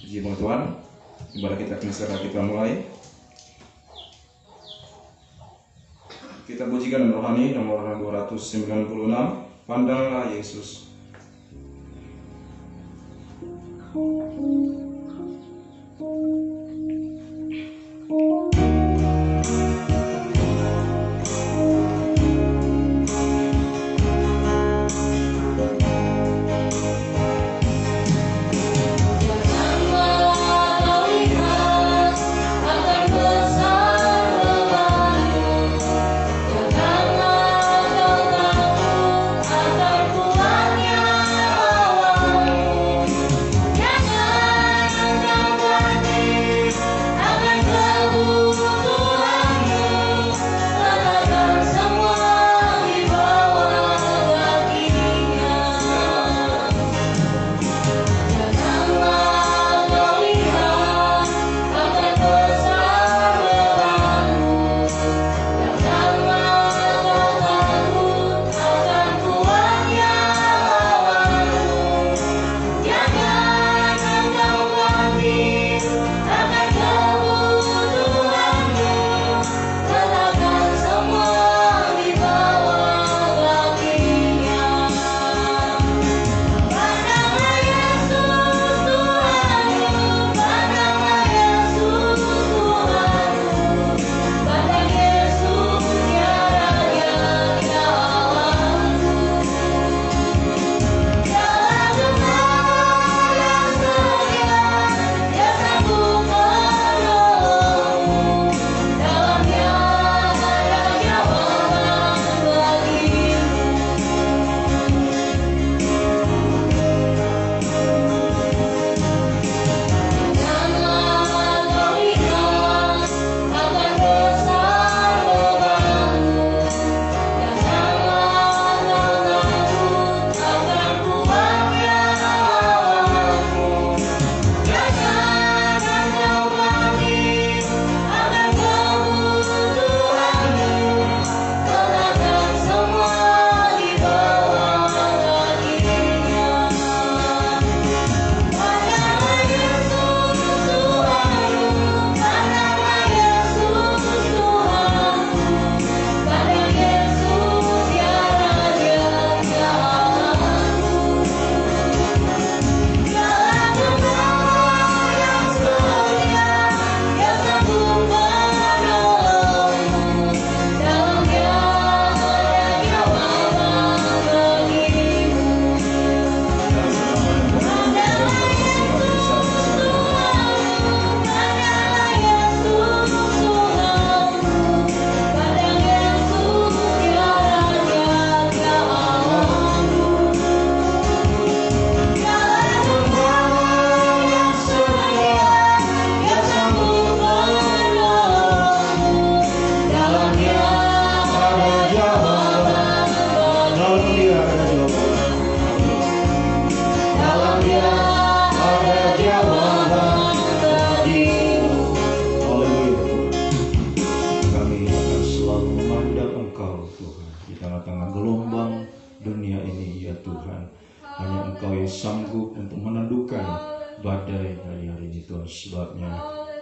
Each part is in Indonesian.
Puji Tuhan, ibadah kita segera kita mulai. Kita pujikan rohani nomor 296, Pandanglah Yesus. Sebabnya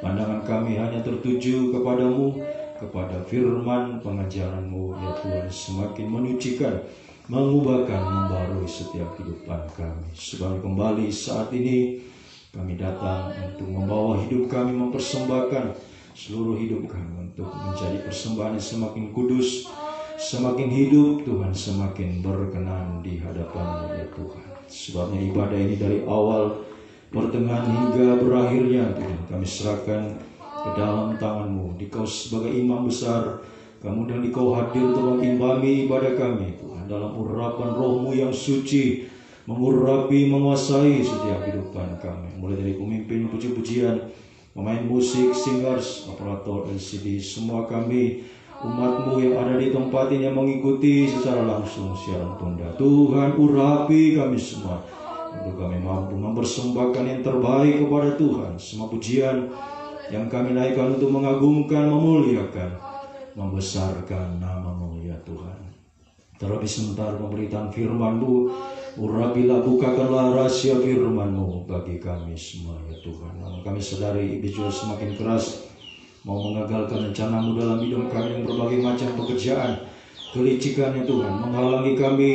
pandangan kami hanya tertuju kepadamu, kepada firman pengajaranmu ya Tuhan, semakin menyucikan, mengubahkan, membarui setiap kehidupan kami. Sebab kembali saat ini kami datang untuk membawa hidup kami, mempersembahkan seluruh hidup kami untuk menjadi persembahan yang semakin kudus, semakin hidup Tuhan, semakin berkenan di hadapan-Mu ya Tuhan. Sebabnya ibadah ini dari awal, pertengahan hingga berakhirnya Tuhan kami serahkan ke dalam tangan-Mu. Dikau sebagai imam besar, kemudian Dikau hadir untuk mengimbangi ibadah kami Tuhan, dalam urapan Roh-Mu yang suci, mengurapi, menguasai setiap kehidupan kami, mulai dari pemimpin puji-pujian, pemain musik, singers, operator LCD, semua kami umat-Mu yang ada di tempat ini yang mengikuti secara langsung siaran tunda. Tuhan, urapi kami semua untuk kami mampu mempersembahkan yang terbaik kepada Tuhan. Semua pujian yang kami naikkan untuk mengagungkan, memuliakan, membesarkan nama-Mu ya Tuhan. Terlebih sebentar pemberitaan firman-Mu, Urapilah, bukakanlah rahasia firman-Mu bagi kami semua ya Tuhan. Namun kami sadari iblis juga semakin keras mau mengagalkan rencana-Mu dalam hidup kami dengan berbagai macam pekerjaan, kelicikan ya Tuhan, menghalangi kami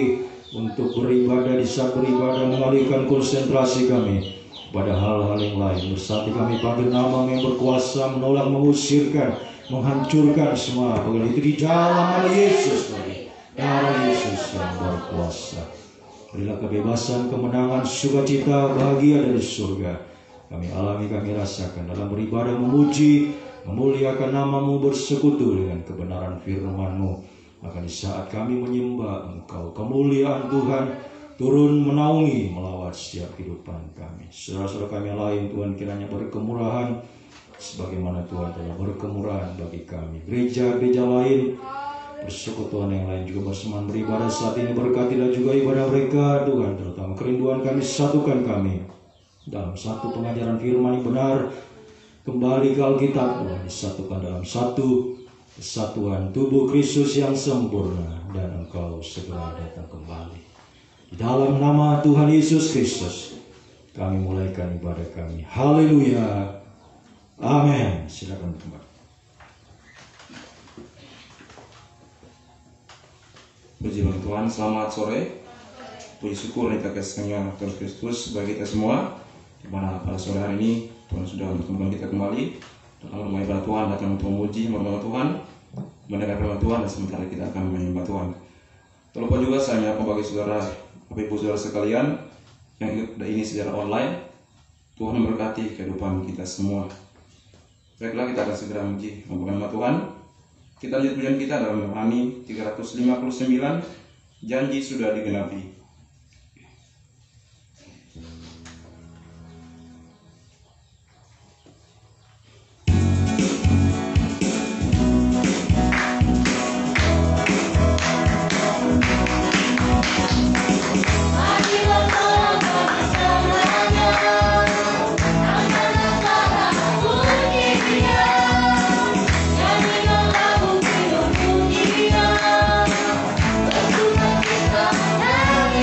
untuk beribadah di saat beribadah, mengalihkan konsentrasi kami pada hal-hal yang lain. Bersatu kami panggil nama-Mu yang berkuasa, menolak, mengusirkan, menghancurkan semua bagian itu di dalam nama Yesus lagi. Darah Yesus yang berkuasa. Berilah kebebasan, kemenangan, sukacita, bahagia dari surga. Kami alami, kami rasakan dalam beribadah, memuji, memuliakan nama-Mu, bersekutu dengan kebenaran firman-Mu. Maka di saat kami menyembah Engkau, kemuliaan Tuhan turun menaungi melawat setiap kehidupan kami. Saudara-saudara kami yang lain, Tuhan kiranya berkemurahan sebagaimana Tuhan telah berkemurahan bagi kami. Gereja-gereja lain, persekutuan yang lain juga berseman beribadah saat ini, berkatilah juga ibadah mereka Tuhan, terutama kerinduan kami, satukan kami dalam satu pengajaran firman yang benar, kembali ke Alkitab Tuhan, disatukan dalam satu kesatuan tubuh Kristus yang sempurna, dan Engkau segera datang kembali. Di dalam nama Tuhan Yesus Kristus kami mulaikan ibadah kami. Haleluya, amin. Silakan kembali. Puji Tuhan, selamat sore. Puji syukur kita kasihnya Tuhan Kristus bagi kita semua. Di mana pada sore hari ini Tuhan sudah mempertemukan kita kembali dalam rumah ibadah Tuhan, datang untuk memuji, merenungkan Tuhan, mendengar firman Tuhan, dan sementara kita akan menyembah Tuhan. Terlupa juga saya menyapa bagi saudara, Bapak Ibu saudara sekalian yang ikut ini secara online. Tuhan memberkati kehidupan kita semua. Baiklah, kita akan segera memuji, merenungkan Tuhan. Kita lanjut pujian kita dalam Rohani 359, janji sudah digenapi. Kita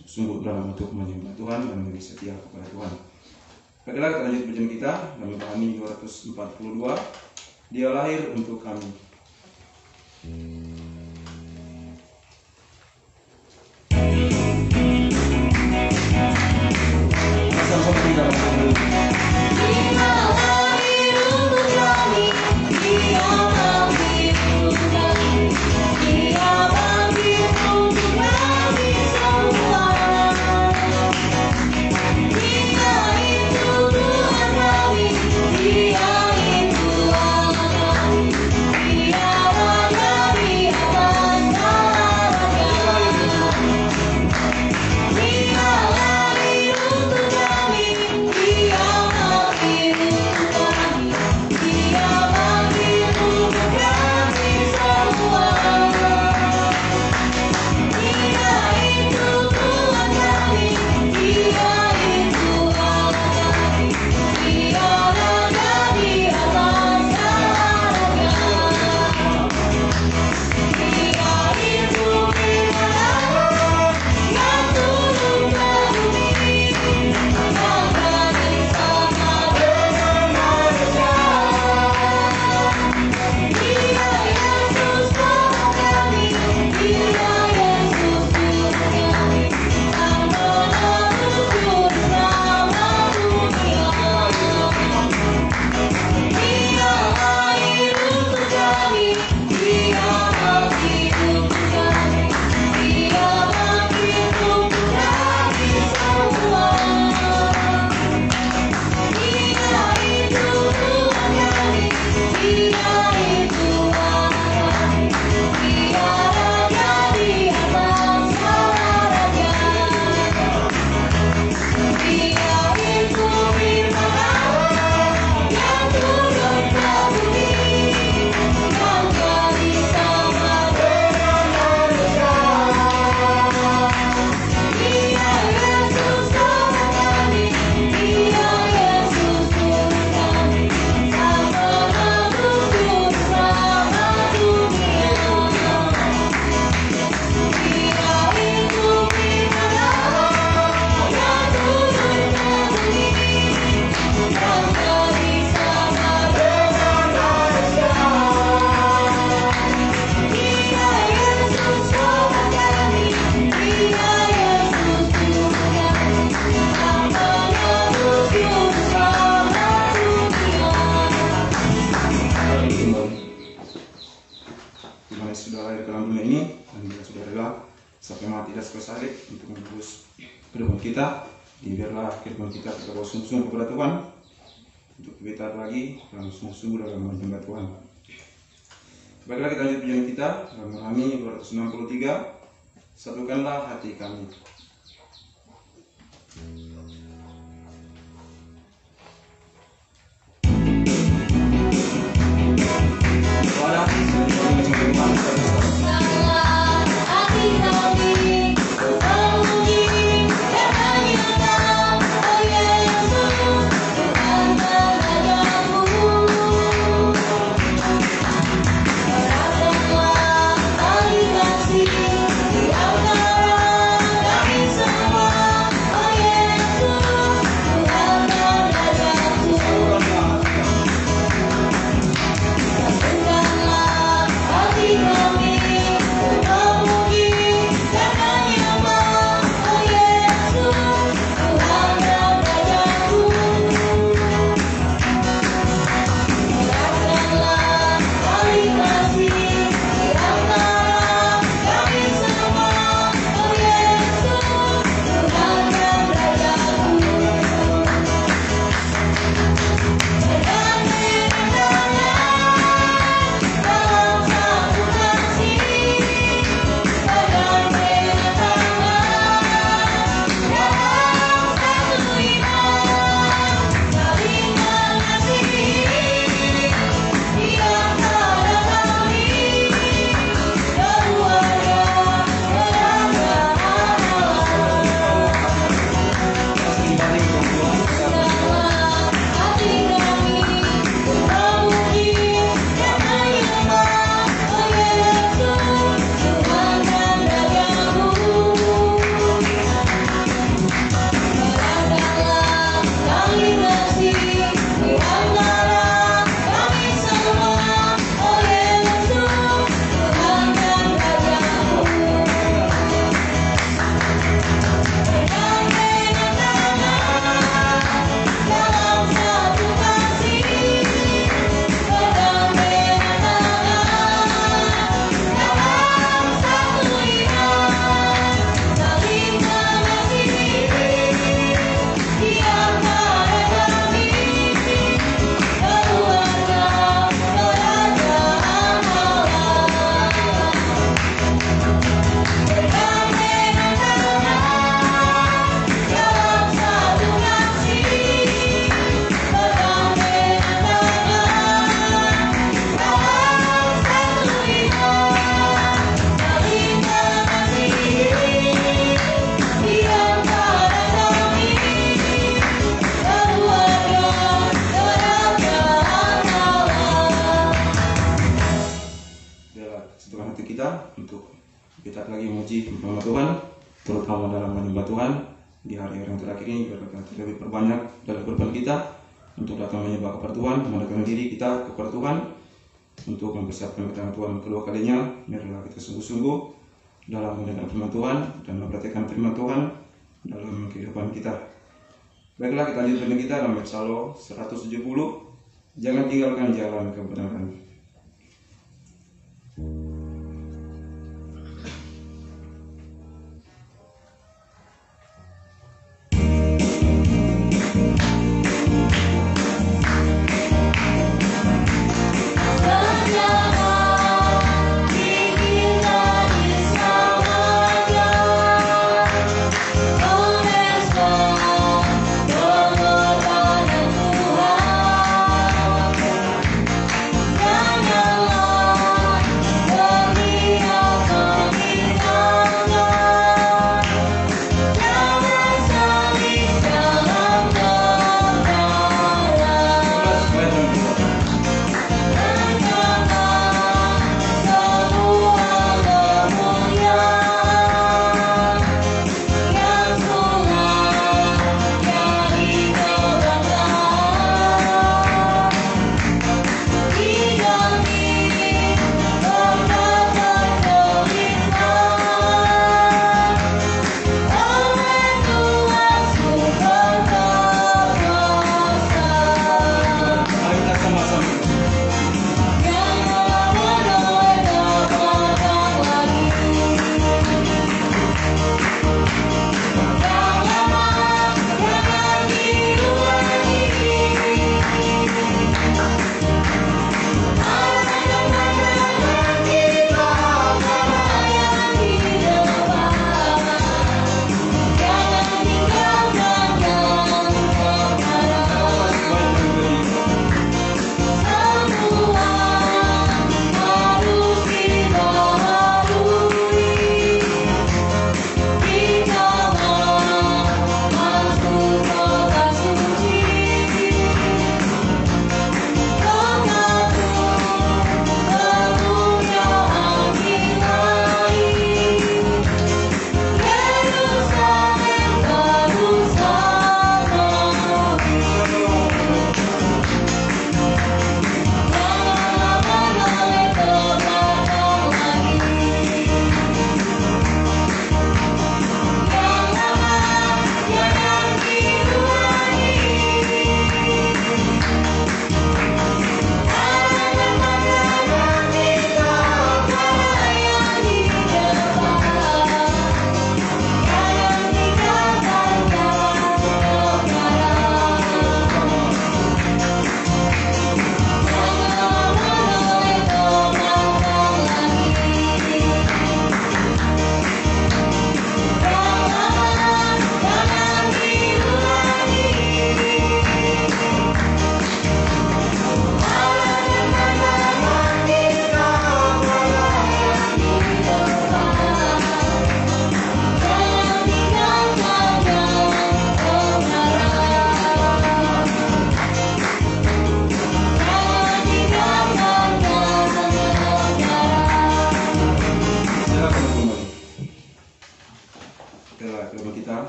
sungguh dalam untuk menyembah Tuhan dan menjadi setia kepada Tuhan. Baiklah, kita lanjut pujian kita dalam Rohani 242. Dia lahir untuk kami. Sama-sama kita berdoa. Untuk menembus kehidupan kita, biarlah kehidupan kita bawa sungguh-sungguh kepada Tuhan, untuk kita lagi dalam sungguh-sungguh dalam menyembah Tuhan. Baiklah, kita lanjut pujian kita dalam Rohani 263. Satukanlah hati kami. Di antara akhir yang terakhir ini berkati lebih perbanyak dalam kehidupan kita untuk datang menyembah kepada Tuhan, mendekatkan diri kita kepada Tuhan untuk mempersiapkan kedatangan Tuhan kedua kalinya. Biarlah kita sungguh-sungguh dalam mendengar firman Tuhan dan memperhatikan firman Tuhan dalam kehidupan kita. Baiklah, kita lanjutkan kita dalam Psalm 170. Jangan tinggalkan jalan kebenaran.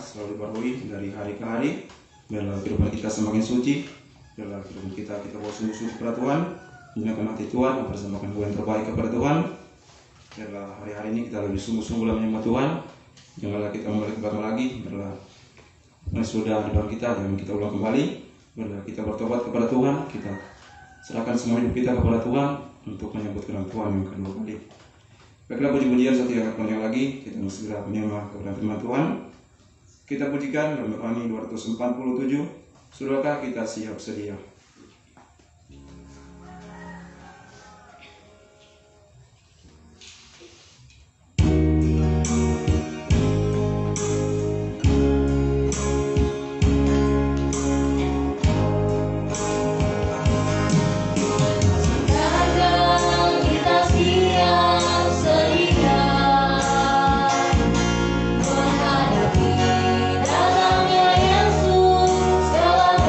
Selalu diperbarui dari hari ke hari. Biarlah kehidupan kita semakin suci. Biarlah kehidupan kita bawa sungguh-sungguh kepada Tuhan, menyenangkan hati Tuhan, mempersembahkan doa yang terbaik kepada Tuhan. Biarlah hari-hari ini kita lebih sungguh-sungguh dalam menyembah Tuhan. Janganlah kita mulai ke belakang lagi. Biarlah sudah di dalam kita, jangan kita ulang kembali. Biarlah kita bertobat kepada Tuhan. Kita serahkan semua hidup kita kepada Tuhan untuk menyambut kedatangan Tuhan yang kedua kali. Baiklah, puji-pujian satu yang panjang lagi. Kita segera menyimak kepada firman Tuhan. Kita pujikan dalam Rohani 247. Sudahkah kita siap sedia? Datangnya Yesus, segala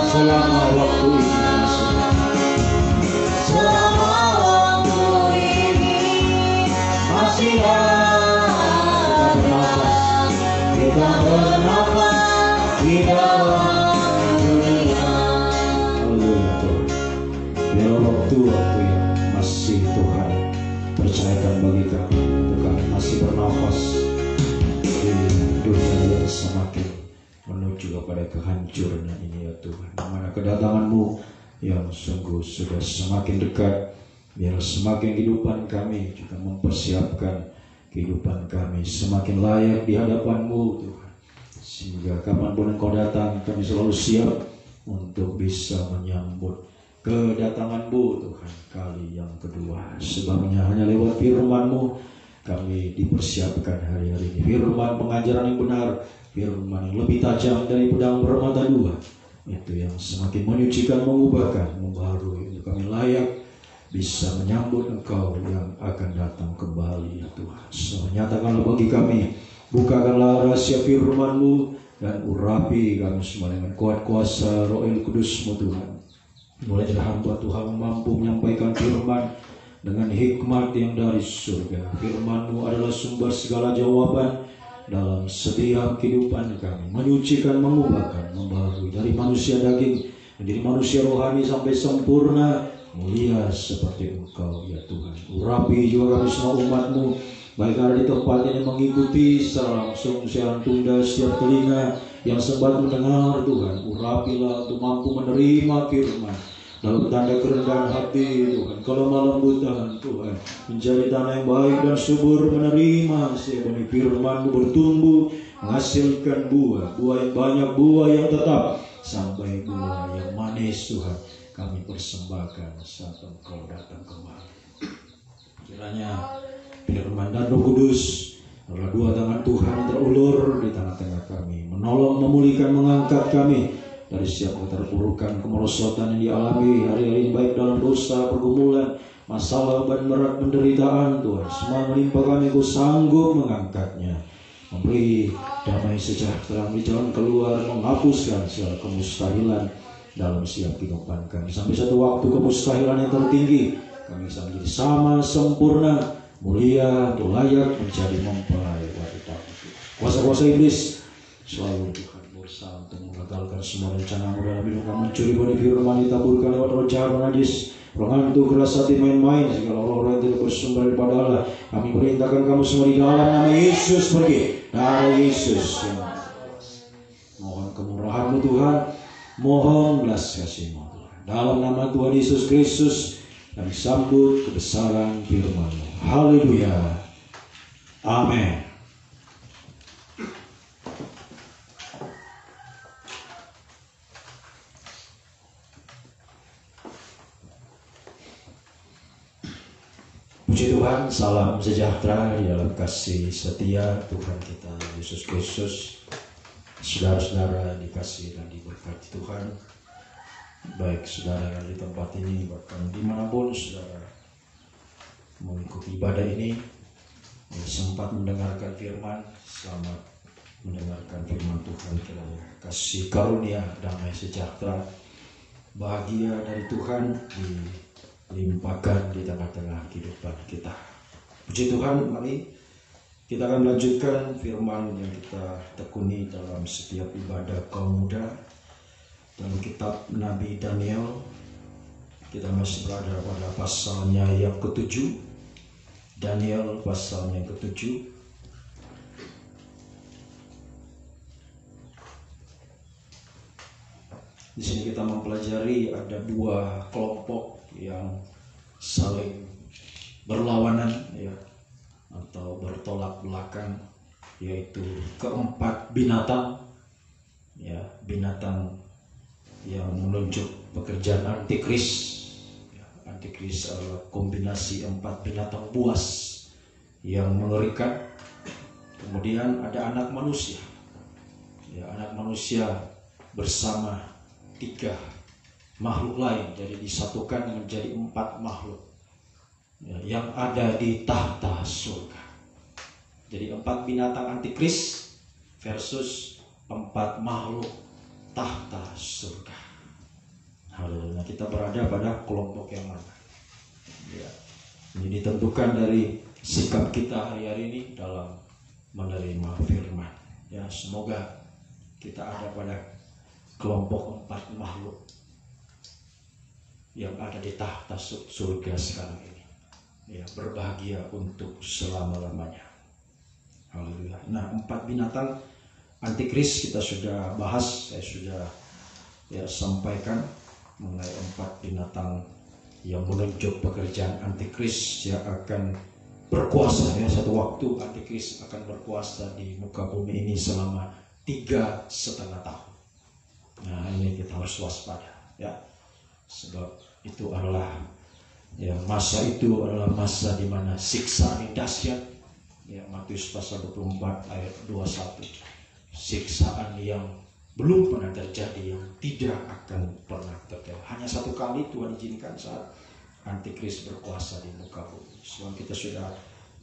selama waktu ini masih ada bernafas, kita bernafas di dalam dunia. Haleluya Tuhan. Biar waktu-waktu yang masih Tuhan percayakan bagi kami, untuk kami masih bernafas di dunia yang semakin menuju kepada kehancuran ini ya Tuhan. Mana kedatangan-Mu yang sungguh sudah semakin dekat, biar semakin kehidupan kami juga mempersiapkan kehidupan kami semakin layak di hadapan-Mu Tuhan, sehingga kapanpun Engkau datang kami selalu siap untuk bisa menyambut kedatangan-Mu Tuhan kali yang kedua. Sebabnya hanya lewat firman-Mu kami dipersiapkan hari-hari ini. Firman pengajaran yang benar, firman yang lebih tajam dari pedang bermata dua, itu yang semakin menyucikan, mengubahkan, membaharui untuk kami layak bisa menyambut Engkau yang akan datang kembali ya Tuhan. So, nyatakanlah bagi kami, bukakanlah rahasia firman-Mu dan urapi kami semua dengan kuat kuasa Roh Kudus-Mu Tuhan. Mulai dari hamba Tuhan mampu menyampaikan firman dengan hikmat yang dari surga. Firman-Mu adalah sumber segala jawaban dalam setiap kehidupan kami, menyucikan, mengubahkan, membaharui dari manusia daging menjadi manusia rohani sampai sempurna, mulia seperti Engkau ya Tuhan. Urapi juga kami semua umat-Mu, baik ada di tempat ini mengikuti secara langsung siaran tunda, setiap telinga yang sempat mendengar Tuhan. Urapilah untuk mampu menerima firman dalam tanda kerendahan hati Tuhan, kelemah lembutan Tuhan, menjadi tanah yang baik dan subur, menerima benih firman-Mu bertumbuh, menghasilkan buah yang banyak, buah yang tetap, sampai buah yang manis Tuhan kami persembahkan saat Engkau datang kembali. Kiranya firman dan Roh Kudus adalah dua tangan Tuhan yang terulur di tengah-tengah kami, menolong, memulihkan, mengangkat kami dari setiap keterpurukan, kemerosotan yang dialami hari-hari ini, baik dalam dosa, pergumulan, masalah, beban berat, penderitaan Tuhan. Semua menimpa kami, Kau sanggup mengangkatnya, memberi damai sejahtera, memberi jalan keluar, menghapuskan segala kemustahilan dalam setiap kehidupan kami. Sampai satu waktu kemustahilan yang tertinggi, kami bisa menjadi sama, sempurna, mulia, untuk layak menjadi mempelai wanita. Kuasa-kuasa iblis selalu Tuhan berusaha untuk menggagalkan semua rencana-Mu dalam hidup kami, mencuri benih firman, ditaburkan lewat roh jahat, najis, roh hantu, keras hati, main-main, segala roh-roh yang tidak bersumber daripada Allah. Kami perintahkan kamu semua di dalam nama Yesus pergi dari Yesus. Mohon kemurahan-Mu Tuhan, mohon belas kasih-Mu Tuhan. Dalam nama Tuhan Yesus Kristus kami sambut kebesaran firman-Mu. Haleluya. Amin. Puji Tuhan, salam sejahtera di dalam kasih setia Tuhan kita Yesus Kristus. Saudara-saudara dikasihi dan diberkati Tuhan, baik saudara yang di tempat ini bahkan dimanapun saudara mengikuti ibadah ini, sempat mendengarkan firman, selamat mendengarkan firman Tuhan. Kiranya kasih karunia, damai sejahtera, bahagia dari Tuhan dilimpahkan di tengah-tengah kehidupan kita. Puji Tuhan, mari kita akan melanjutkan firman yang kita tekuni dalam setiap ibadah kaum muda dalam kitab Nabi Daniel. Kita masih berada pada pasalnya yang ke-7, Daniel pasalnya yang ke-7. Di sini kita mempelajari ada dua kelompok yang saling berlawanan ya, atau bertolak belakang, yaitu keempat binatang ya, binatang yang menunjuk pekerjaan antikris. Antikris adalah kombinasi empat binatang buas yang mengerikan. Kemudian ada anak manusia ya, anak manusia bersama tiga makhluk lain, jadi disatukan menjadi empat makhluk ya, yang ada di tahta surga. Jadi empat binatang antikris versus empat makhluk tahta surga. kita berada pada kelompok yang mana. Ya. Ini ditentukan dari sikap kita hari-hari ini dalam menerima firman. Ya, semoga kita ada pada kelompok 4 makhluk yang ada di tahta surga sekarang ini. Ya, berbahagia untuk selama-lamanya. Haleluya. Nah, 4 binatang antikris kita sudah bahas, saya sudah sampaikan mengenai 4 binatang yang menunjuk pekerjaan antikris yang akan berkuasa. Ya, satu waktu antikris akan berkuasa di muka bumi ini selama 3,5 tahun. Nah, ini kita harus waspada, ya, sebab itu adalah masa itu adalah masa di mana siksaan yang dahsyat. Ya, Matius pasal 24 ayat 21. Siksaan yang belum pernah terjadi, yang tidak akan pernah terjadi. Hanya satu kali Tuhan izinkan saat antikris berkuasa di muka bumi. Sebab kita sudah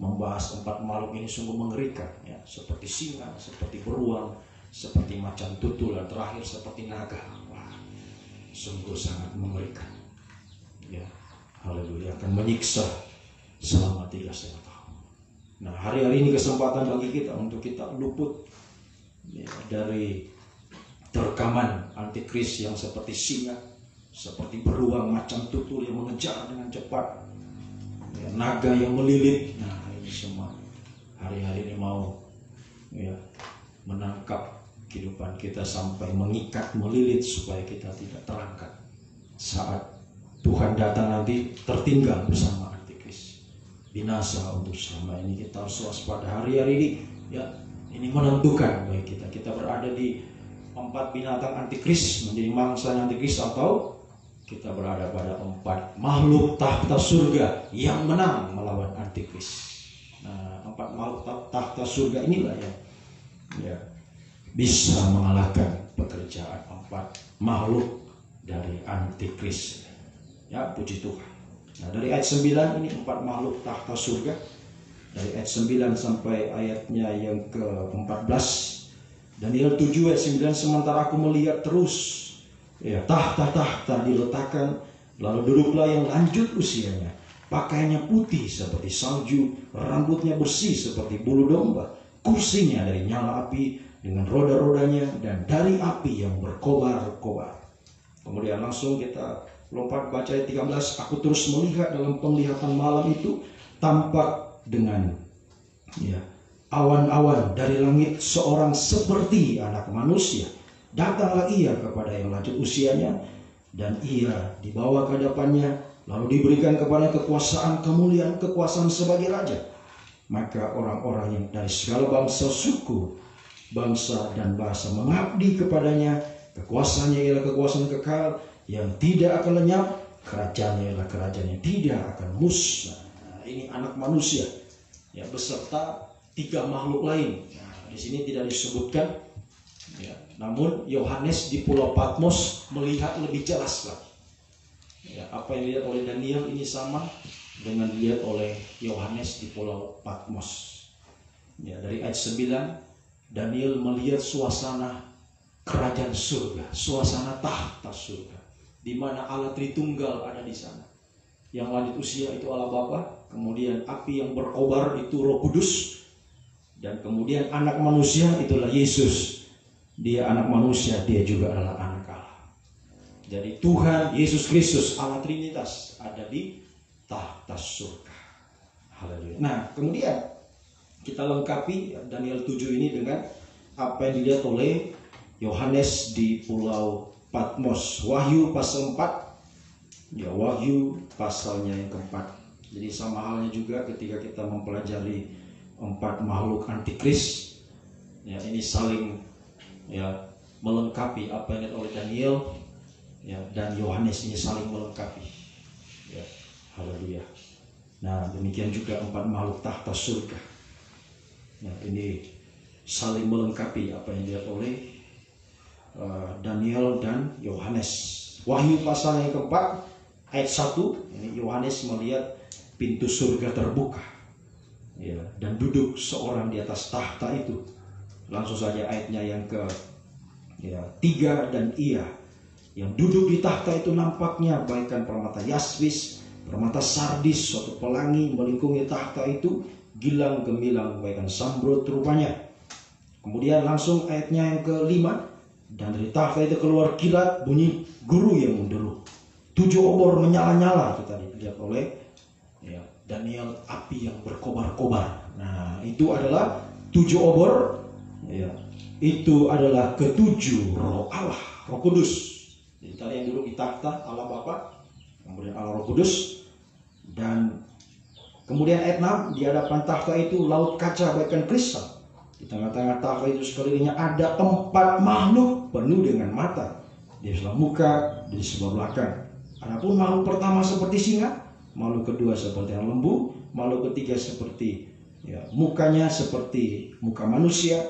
membahas 4 makhluk ini sungguh mengerikan, ya, seperti singa, seperti beruang, seperti macan tutul, dan terakhir seperti naga. Wah, sungguh sangat mengerikan. Ya, haleluya, akan menyiksa selama 3,5 tahun. Nah, hari-hari ini kesempatan bagi kita untuk kita luput dari terkaman antikris yang seperti singa, seperti beruang, macan tutul yang mengejar dengan cepat, naga yang melilit. Nah, ini semua hari-hari ini mau menangkap kehidupan kita sampai mengikat, melilit supaya kita tidak terangkat. Saat Tuhan datang nanti tertinggal bersama antikris, binasa untuk selama ini. Kita harus waspada hari-hari ini, ya, ini menentukan bagi kita. Kita berada di 4 binatang antikris, menjadi mangsa antikris, atau kita berada pada 4 makhluk tahta surga yang menang melawan antikris. Nah, 4 makhluk tahta surga inilah yang bisa mengalahkan pekerjaan 4 makhluk dari antikris. Ya, puji Tuhan. Nah, dari ayat 9 ini 4 makhluk tahta surga. Dari ayat 9 sampai ayatnya yang ke-14. Daniel 7 ayat 9, sementara aku melihat terus, tahta-tahta diletakkan, lalu duduklah yang lanjut usianya. Pakaiannya putih seperti salju, rambutnya bersih seperti bulu domba. Kursinya dari nyala api dengan roda-rodanya, dan dari api yang berkobar-kobar. Kemudian langsung kita lompat baca ayat 13. Aku terus melihat dalam penglihatan malam itu, tampak dengan awan-awan dari langit seorang seperti anak manusia. Datanglah ia kepada yang lanjut usianya, dan ia dibawa ke hadapannya, lalu diberikan kepada kekuasaan, kemuliaan, kekuasaan sebagai raja. Maka orang-orang yang dari segala bangsa, suku, bangsa, dan bahasa mengabdi kepadanya. Kekuasaannya ialah kekuasaan kekal yang tidak akan lenyap, kerajaannya ialah kerajaan yang tidak akan musnah. Nah, ini anak manusia, ya, beserta 3 makhluk lain. Nah, di sini tidak disebutkan, ya, namun Yohanes di Pulau Patmos melihat lebih jelas lagi. Ya, apa yang dilihat oleh Daniel ini sama dengan dilihat oleh Yohanes di Pulau Patmos. Ya, dari ayat 9, Daniel melihat suasana kerajaan surga, suasana tahta surga, di mana Allah Tritunggal ada di sana. Yang lanjut usia itu Allah Bapa, kemudian api yang berkobar itu Roh Kudus, dan kemudian anak manusia itulah Yesus. Dia anak manusia, dia juga adalah anak Allah. Jadi Tuhan Yesus Kristus, Allah Trinitas, ada di tahta surga. Haleluya. Nah, kemudian kita lengkapi Daniel 7 ini dengan apa yang dilihat oleh Yohanes di Pulau Patmos. Wahyu pasal 4. Ya, Wahyu pasalnya yang ke-4. Jadi sama halnya juga ketika kita mempelajari 4 makhluk antikris, ya, ini saling melengkapi apa yang dilihat oleh Daniel, ya, dan Yohanes ini saling melengkapi. Ya, haleluya. Nah, demikian juga 4 makhluk tahta surga. Nah, ini saling melengkapi apa yang dilihat oleh Daniel dan Yohanes. Wahyu pasal yang ke-4 ayat 1, ini Yohanes melihat pintu surga terbuka, ya, dan duduk seorang di atas tahta itu. Langsung saja ayatnya yang ke 3, dan ia Yang duduk di takhta itu nampaknya bagaikan permata yasmis, permata sardis, suatu pelangi melingkungi takhta itu, gilang gemilang bagaikan sambrut rupanya. Kemudian langsung ayatnya yang kelima, dan dari takhta itu keluar kilat bunyi guru yang menderu. 7 obor menyala-nyala, itu tadi dilihat oleh Daniel, api yang berkobar-kobar. Nah, itu adalah 7 obor. Itu adalah ketujuh roh Allah, Roh Kudus. Jadi tadi yang duduk di takhta Allah Bapa, kemudian Allah Roh Kudus, dan kemudian ayat 6, di hadapan takhta itu laut kaca bagaikan kristal. Di tengah-tengah takhta itu sekelilingnya ada 4 makhluk penuh dengan mata di sebelah muka, di sebelah belakang. Adapun makhluk pertama seperti singa, makhluk kedua seperti yang lembu, makhluk ketiga seperti mukanya seperti muka manusia,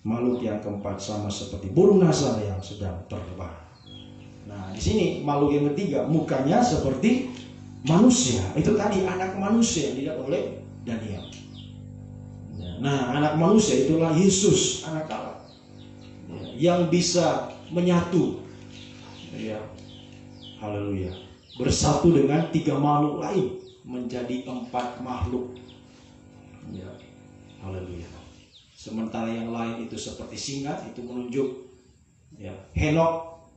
makhluk yang keempat sama seperti burung nasar yang sedang terbang. Nah, di sini makhluk yang ketiga mukanya seperti manusia. Itu tadi anak manusia yang dilihat oleh Daniel. Nah, anak manusia itulah Yesus, anak Allah, yang bisa menyatu, haleluya, bersatu dengan 3 makhluk lain menjadi 4 makhluk, haleluya. Sementara yang lain itu seperti singa, itu menunjuk Henok,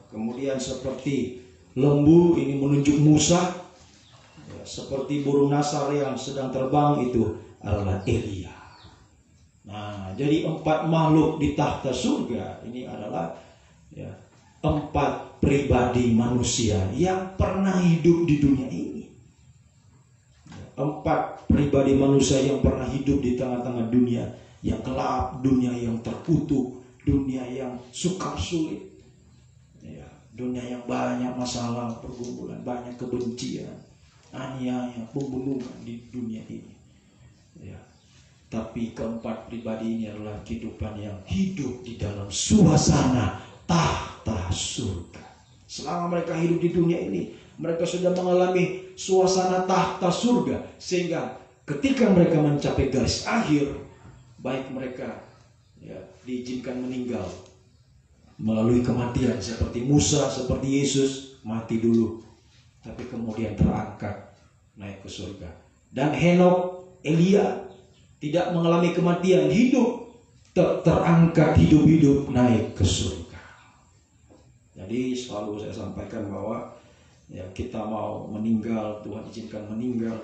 kemudian seperti lembu ini menunjuk Musa, seperti burung nasar yang sedang terbang itu adalah Elia. Nah, jadi 4 makhluk di takhta surga ini adalah 4 pribadi manusia yang pernah hidup di dunia ini. 4 pribadi manusia yang pernah hidup di tengah-tengah dunia yang gelap, dunia yang terkutuk, dunia yang sukar sulit, dunia yang banyak masalah, pergumulan, banyak kebencian, aniaya, pembunuhan di dunia ini. Tapi keempat pribadi ini adalah kehidupan yang hidup di dalam suasana takhta surga. Selama mereka hidup di dunia ini, mereka sudah mengalami suasana takhta surga, sehingga ketika mereka mencapai garis akhir, baik mereka diizinkan meninggal melalui kematian seperti Musa, seperti Yesus, mati dulu, tapi kemudian terangkat naik ke surga. Dan Henok, Elia tidak mengalami kematian, hidup, terangkat hidup-hidup naik ke surga. Jadi selalu saya sampaikan bahwa kita mau meninggal, Tuhan izinkan meninggal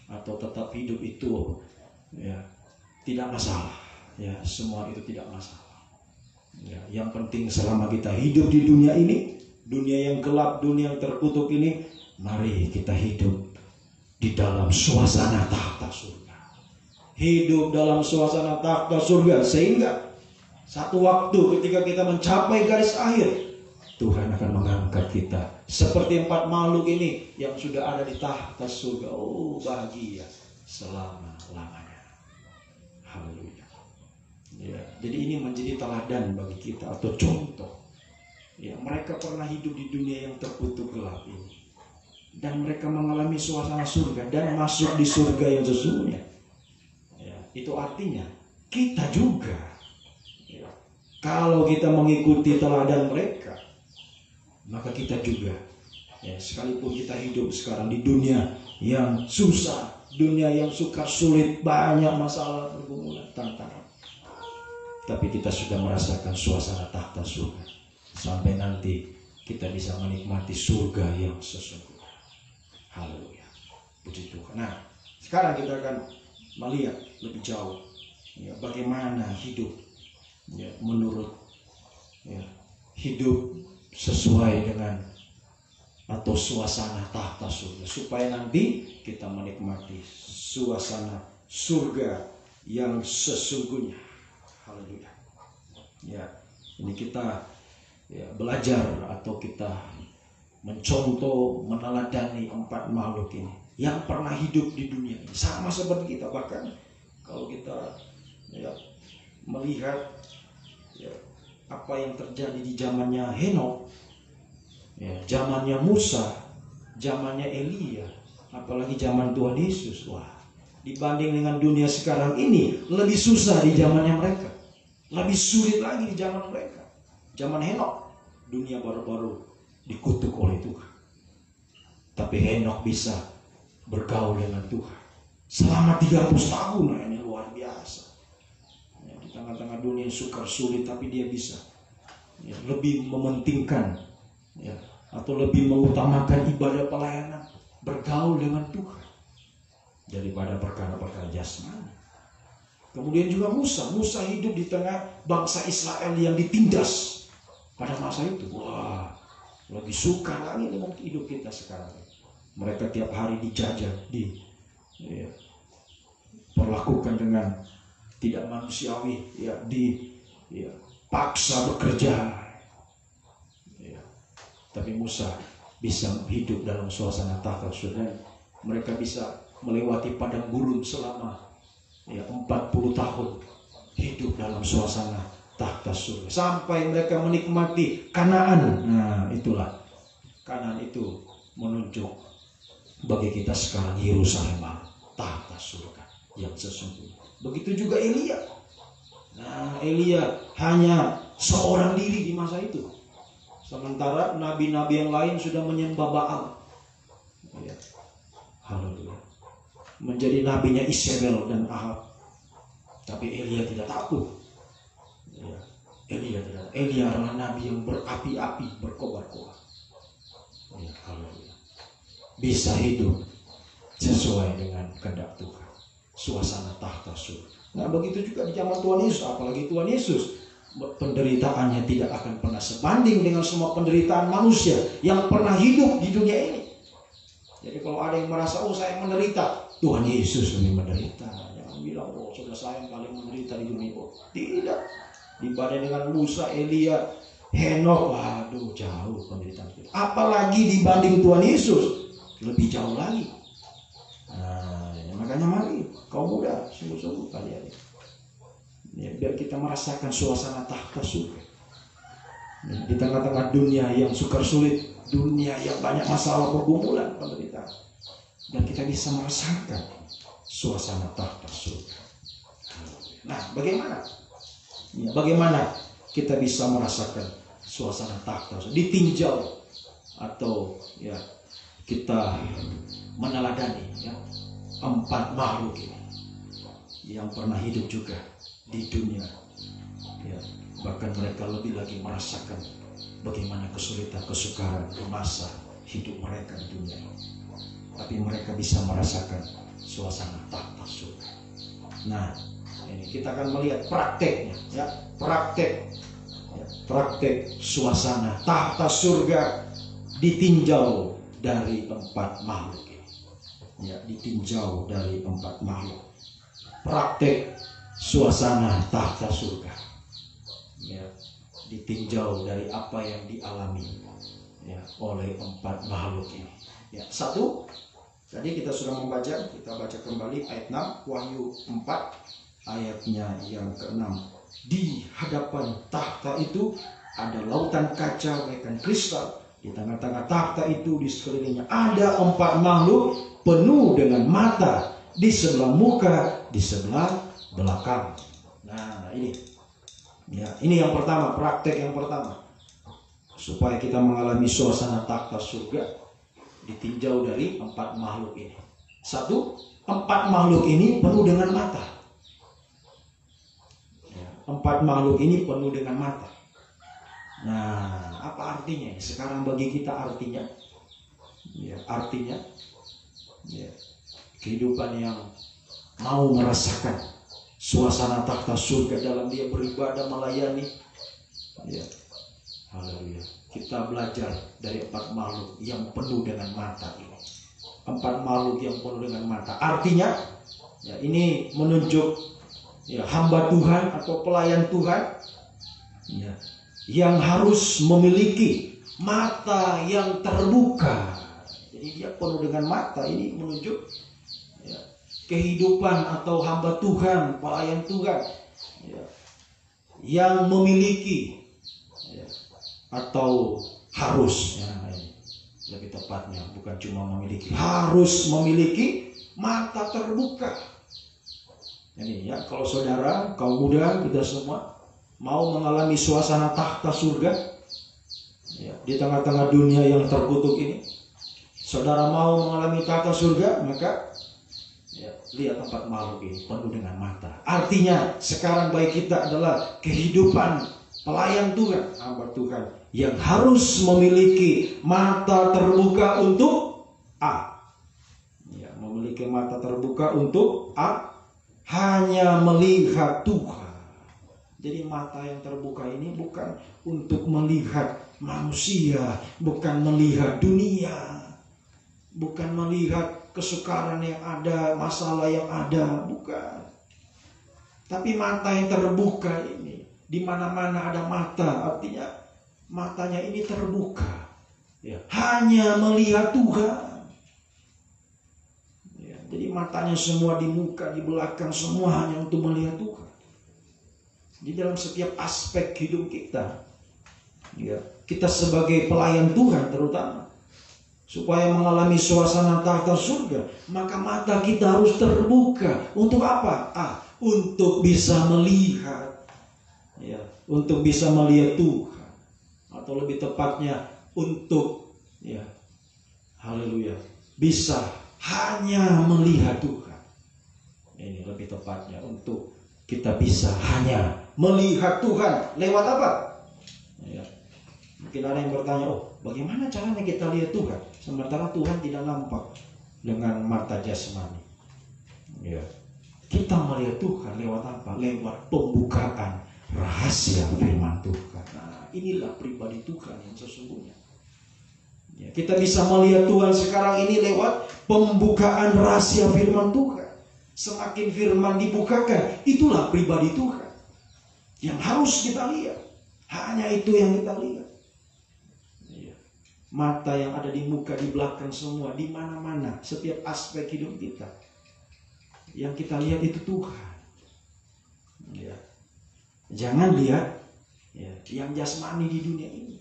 atau tetap hidup itu tidak masalah. Semua itu tidak masalah. Yang penting selama kita hidup di dunia ini, dunia yang gelap, dunia yang terkutuk ini, mari kita hidup di dalam suasana takhta surga. Hidup dalam suasana takhta surga, sehingga satu waktu ketika kita mencapai garis akhir, Tuhan akan mengangkat kita seperti 4 makhluk ini yang sudah ada di takhta surga. Oh, bahagia selama-lamanya. Haleluya. Jadi ini menjadi teladan bagi kita atau contoh. Mereka pernah hidup di dunia yang terkutuk gelap ini, dan mereka mengalami suasana surga dan masuk di surga yang sesungguhnya. Itu artinya kita juga, kalau kita mengikuti teladan mereka, maka kita juga, sekalipun kita hidup sekarang di dunia yang susah, dunia yang sukar sulit, banyak masalah, pergumulan, tantangan, tapi kita sudah merasakan suasana takhta surga. Sampai nanti kita bisa menikmati surga yang sesungguhnya. Haleluya, puji Tuhan. Nah, sekarang kita akan melihat lebih jauh bagaimana hidup menurut hidup sesuai dengan atau suasana takhta surga, supaya nanti kita menikmati suasana surga yang sesungguhnya. Haleluya. Ini kita belajar atau kita mencontoh, meneladani 4 makhluk ini yang pernah hidup di dunia ini, sama seperti kita. Bahkan kalau kita melihat apa yang terjadi di zamannya Henok, zamannya Musa, zamannya Elia, apalagi zaman Tuhan Yesus, dibanding dengan dunia sekarang ini lebih susah di zamannya mereka, lebih sulit lagi di zaman mereka. Zaman Henok, dunia baru-baru dikutuk oleh Tuhan. Tapi Henokh bisa bergaul dengan Tuhan selama 300 tahun. Nah, ini luar biasa. Ya, di tengah-tengah dunia yang sukar sulit, tapi dia bisa lebih mementingkan atau lebih mengutamakan ibadah pelayanan, bergaul dengan Tuhan daripada perkara-perkara jasmani. Kemudian juga Musa hidup di tengah bangsa Israel yang ditindas pada masa itu. Wah, lebih sukar lagi dengan hidup kita sekarang. Mereka tiap hari dijajah, perlakukan dengan tidak manusiawi, paksa bekerja. Tapi Musa bisa hidup dalam suasana tahta surga. Mereka bisa melewati padang gurun selama 40 tahun hidup dalam suasana tahta surga sampai mereka menikmati Kanaan. Nah, itulah Kanaan itu menunjuk bagi kita sekarang Yerusalem, tahta surga yang sesungguhnya. Begitu juga Elia. Nah, Elia hanya seorang diri di masa itu. Sementara nabi-nabi yang lain sudah menyembah Baal. Haleluya. Menjadi nabinya Isabel dan Ahab. Tapi Elia tidak takut. Elia adalah nabi yang berapi-api, berkobar-kobar. Haleluya. Bisa hidup sesuai dengan kehendak Tuhan. Suasana tahta surga. Nah, begitu juga di zaman Tuhan Yesus, apalagi Tuhan Yesus, penderitaannya tidak akan pernah sebanding dengan semua penderitaan manusia yang pernah hidup di dunia ini. Jadi kalau ada yang merasa, saya menderita, Tuhan Yesus lebih menderita. Jangan bilang, saudara saya yang paling menderita di dunia. Tidak. Dibanding dengan Musa, Elia, Henokh, waduh, jauh penderitaan kita. Apalagi dibanding Tuhan Yesus, lebih jauh lagi. Nah, makanya mari kaum muda, sungguh-sungguh kalian, biar kita merasakan suasana tahta surga. Di tengah-tengah dunia yang sukar sulit, dunia yang banyak masalah, pergumulan, penderitaan, dan kita bisa merasakan suasana tahta surga. Nah, bagaimana kita bisa merasakan suasana tahta surga? Ditinjau atau kita meneladani 4 makhluk ini yang pernah hidup juga di dunia. Bahkan mereka lebih lagi merasakan bagaimana kesulitan, kesukaran di masa hidup mereka di dunia. Tapi mereka bisa merasakan suasana tahta surga. Nah, ini kita akan melihat prakteknya, praktek suasana tahta surga ditinjau dari 4 makhluk ini. Ditinjau dari 4 makhluk. Praktek suasana tahta surga ditinjau dari apa yang dialami oleh 4 makhluk ini. Satu, tadi kita sudah membaca, kita baca kembali ayat 6, Wahyu 4 ayatnya yang ke-6. Di hadapan tahta itu ada lautan kaca bagaikan kristal. Di tengah-tengah tahta itu di sekelilingnya ada 4 makhluk penuh dengan mata di sebelah muka, di sebelah belakang. Nah, ini yang pertama, praktek yang pertama. Supaya kita mengalami suasana tahta surga, ditinjau dari 4 makhluk ini. Satu, 4 makhluk ini penuh dengan mata. 4 makhluk ini penuh dengan mata. Nah, apa artinya? Sekarang bagi kita artinya, kehidupan yang mau merasakan suasana tahta surga dalam dia beribadah, melayani. Haleluya. Kita belajar dari 4 makhluk yang penuh dengan mata ini. 4 makhluk yang penuh dengan mata. Artinya, ini menunjuk hamba Tuhan atau pelayan Tuhan yang harus memiliki mata yang terbuka. Jadi dia penuh dengan mata. Ini menunjuk kehidupan atau hamba Tuhan, pelayan Tuhan yang memiliki atau harus, lebih tepatnya bukan cuma memiliki, harus memiliki mata terbuka. Ini kalau saudara, kaum muda, kita semua mau mengalami suasana tahta surga, Ya, di tengah-tengah dunia yang terkutuk ini, saudara mau mengalami tata surga, maka ya, lihat tempat makhluk ini penuh dengan mata. Artinya sekarang baik kita adalah kehidupan pelayan Tuhan, hamba Tuhan yang harus memiliki mata terbuka untuk A. Ya, memiliki mata terbuka untuk A, hanya melihat Tuhan. Jadi mata yang terbuka ini bukan untuk melihat manusia, bukan melihat dunia, bukan melihat kesukaran yang ada, masalah yang ada, bukan. Tapi mata yang terbuka ini, di mana-mana ada mata, artinya matanya ini terbuka, ya, hanya melihat Tuhan. Ya, jadi matanya semua di muka, di belakang, semua hanya untuk melihat Tuhan. Di dalam setiap aspek hidup kita, ya, kita sebagai pelayan Tuhan terutama, supaya mengalami suasana tahta surga, maka mata kita harus terbuka. Untuk apa? Untuk bisa melihat, ya, untuk bisa melihat Tuhan, atau lebih tepatnya untuk, ya, haleluya, bisa hanya melihat Tuhan. Ini lebih tepatnya untuk kita bisa hanya melihat Tuhan. Lewat apa? Ya. Mungkin ada yang bertanya, oh, bagaimana caranya kita lihat Tuhan? Sementara Tuhan tidak nampak dengan mata jasmani. Ya. Kita melihat Tuhan lewat apa? Lewat pembukaan rahasia firman Tuhan. Nah, inilah pribadi Tuhan yang sesungguhnya. Ya, kita bisa melihat Tuhan sekarang ini lewat pembukaan rahasia firman Tuhan. Semakin firman dibukakan, itulah pribadi Tuhan yang harus kita lihat. Hanya itu yang kita lihat. Ya. Mata yang ada di muka, di belakang, semua, di mana-mana, setiap aspek hidup kita, yang kita lihat itu Tuhan. Ya. Jangan lihat, ya, yang jasmani di dunia ini.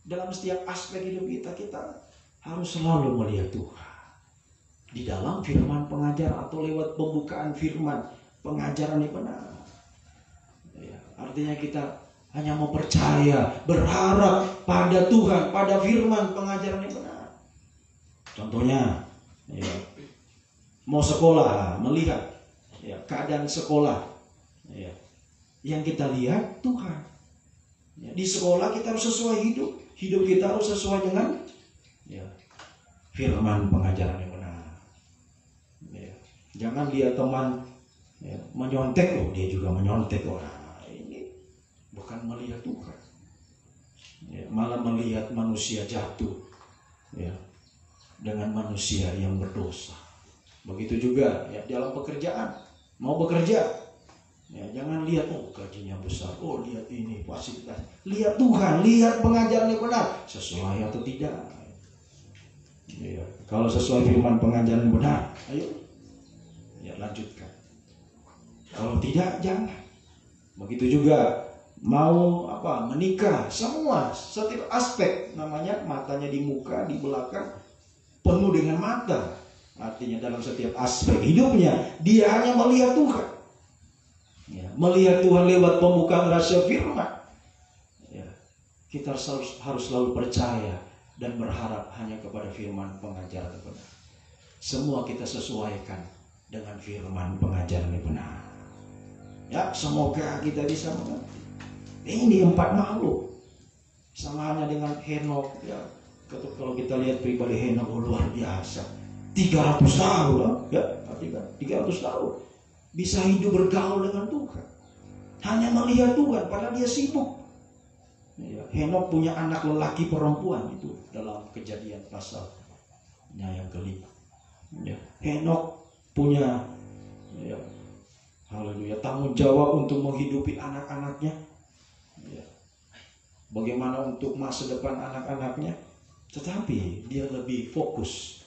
Dalam setiap aspek hidup kita, kita harus selalu melihat Tuhan. Di dalam firman pengajaran atau lewat pembukaan firman pengajaran yang benar. Ya, artinya kita hanya mau percaya, berharap pada Tuhan, pada firman pengajaran yang benar. Contohnya, ya, mau sekolah, melihat, ya, keadaan sekolah, ya, yang kita lihat Tuhan. Ya, di sekolah kita harus sesuai hidup kita harus sesuai dengan, ya, firman pengajaran yang benar. Ya, jangan lihat teman, ya, menyontek, oh dia juga menyontek, nah, ini bukan melihat Tuhan. Ya, malah melihat manusia jatuh, ya, dengan manusia yang berdosa. Begitu juga, ya, dalam pekerjaan, mau bekerja, ya, jangan lihat, oh gajinya besar, oh lihat ini fasilitas. Lihat Tuhan, lihat pengajaran yang benar, sesuai atau tidak. Ya, kalau sesuai firman pengajaran yang benar, ayo, ya, lanjutkan. Kalau tidak, jangan. Begitu juga mau apa, menikah, semua setiap aspek, namanya matanya di muka, di belakang, penuh dengan mata. Artinya dalam setiap aspek hidupnya dia hanya melihat Tuhan. Ya, melihat Tuhan lewat pembukaan rahasia firman. Ya, kita harus selalu percaya dan berharap hanya kepada firman pengajaran yang benar. Semua kita sesuaikan dengan firman pengajaran yang benar. Ya, semoga kita bisa mengerti. Ini 4 makhluk, sama halnya dengan Henok. Ya, kalau kita lihat pribadi Henok, luar biasa. 300 tahun, ya, 300 tahun bisa hidup bergaul dengan Tuhan, hanya melihat Tuhan, padahal dia sibuk. Ya, Henok punya anak lelaki perempuan, itu dalam Kejadian pasalnya yang kelima. Ya, Henok punya, ya, haleluya, tanggung jawab untuk menghidupi anak-anaknya. Ya, bagaimana untuk masa depan anak-anaknya, tetapi dia lebih fokus.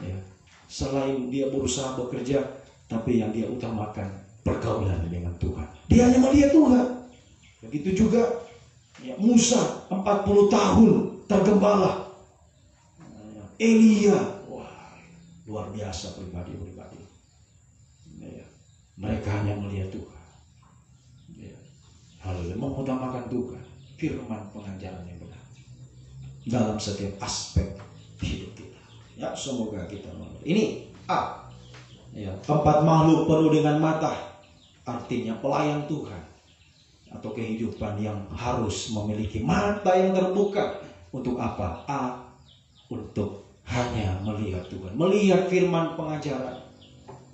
Ya, selain dia berusaha bekerja, tapi yang dia utamakan pergaulan dengan Tuhan. Dia hanya melihat Tuhan. Begitu juga, ya, Musa 40 tahun tergembala. Elia, wah, luar biasa pribadi-pribadi. Ya, mereka hanya melihat Tuhan. Ya, haleluya, mengutamakan Tuhan, firman pengajaran yang benar. dalam setiap aspek hidup kita. Ya, semoga kita mengerti. Ini A. Ya, keempat makhluk penuh dengan mata, artinya pelayan Tuhan atau kehidupan yang harus memiliki mata yang terbuka. Untuk apa? A. Untuk hanya melihat Tuhan, melihat firman pengajaran,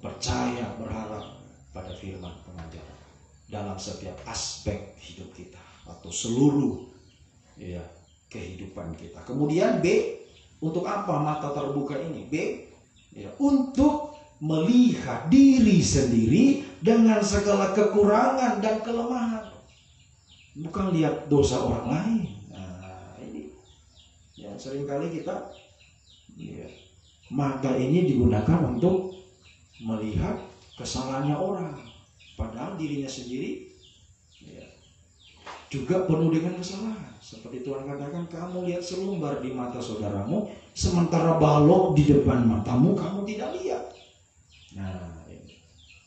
percaya, berharap pada firman pengajaran dalam setiap aspek hidup kita atau seluruh ya kehidupan kita. Kemudian B, untuk apa mata terbuka ini? B, ya, untuk melihat diri sendiri dengan segala kekurangan dan kelemahan, bukan lihat dosa orang lain. Nah, ini ya seringkali kita ya, mata ini digunakan untuk melihat kesalahannya orang, padahal dirinya sendiri ya, juga penuh dengan kesalahan. Seperti Tuhan katakan, kamu lihat selumbar di mata saudaramu, sementara balok di depan matamu kamu tidak lihat. Nah, ini.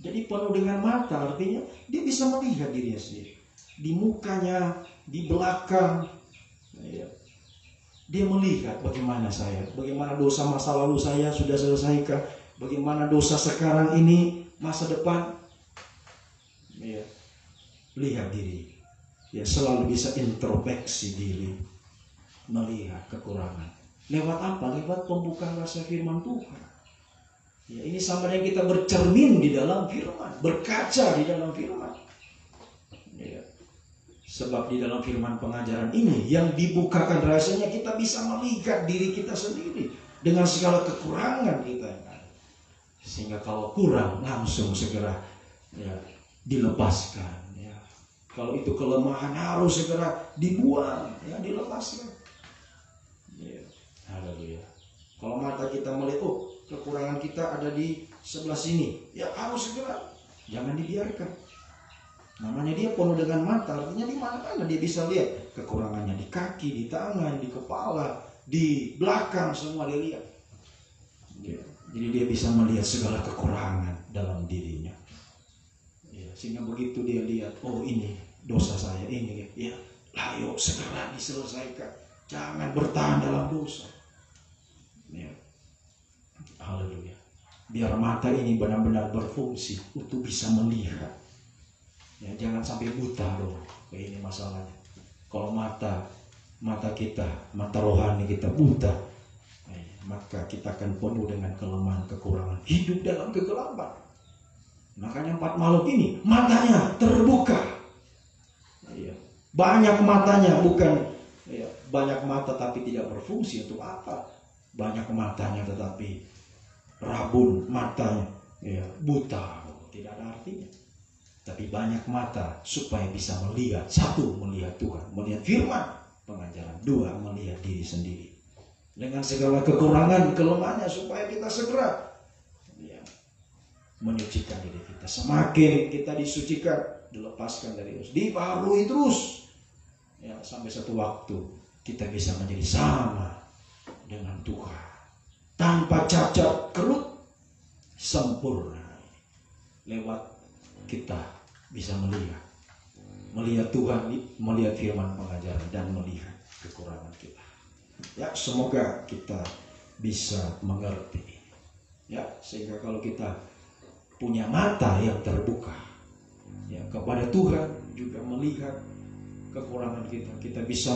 Jadi penuh dengan mata artinya dia bisa melihat dirinya sendiri, di mukanya, di belakang. Ya. Dia melihat bagaimana dosa masa lalu saya sudah selesaikan, bagaimana dosa sekarang ini, masa depan. Ya. Lihat diri. Ya, selalu bisa introspeksi diri, melihat kekurangan. Lewat apa? Lewat pembukaan rasa firman Tuhan. Ya, ini sama dengan kita bercermin di dalam firman, berkaca di dalam firman. Ya. Sebab di dalam firman pengajaran ini yang dibukakan rahasianya, kita bisa melihat diri kita sendiri dengan segala kekurangan kita. Sehingga kalau kurang langsung segera ya, dilepaskan. Ya. Kalau itu kelemahan harus segera dibuang, ya, dilepaskan. Ya. Haleluya. Kalau mata kita melihat, oh kekurangan kita ada di sebelah sini, ya harus segera, jangan dibiarkan. Namanya dia penuh dengan mata, artinya di mana-mana dia bisa lihat kekurangannya, di kaki, di tangan, di kepala, di belakang, semua dia lihat. Ya. Jadi dia bisa melihat segala kekurangan dalam dirinya. Ya. Sehingga begitu dia lihat, oh ini dosa saya, ini ya, ayo segera diselesaikan, jangan bertahan dalam dosa. Ya. Haleluya. Biar mata ini benar-benar berfungsi untuk bisa melihat. Ya, jangan sampai buta loh. Ini masalahnya. Kalau mata kita, mata rohani kita buta, maka kita akan penuh dengan kelemahan, kekurangan, hidup dalam kegelapan. Makanya 4 makhluk ini matanya terbuka. Ya. Banyak matanya, bukan ya, banyak mata tapi tidak berfungsi untuk apa? Banyak matanya tetapi rabun matanya, ya, buta, tidak ada artinya. Tapi banyak mata supaya bisa melihat. 1, melihat Tuhan, melihat firman pengajaran. 2, melihat diri sendiri dengan segala kekurangan, kelemahannya, supaya kita segera ya, menyucikan diri kita. Semakin kita disucikan, dilepaskan dari dosa, dibaharui terus ya, sampai satu waktu kita bisa menjadi sama dengan Tuhan, tanpa cacat, kerut, sempurna. Lewat kita bisa melihat Tuhan, melihat firman pengajaran, dan melihat kekurangan kita. Ya, semoga kita bisa mengerti. Ya, sehingga kalau kita punya mata yang terbuka ya kepada Tuhan, juga melihat kekurangan kita, kita bisa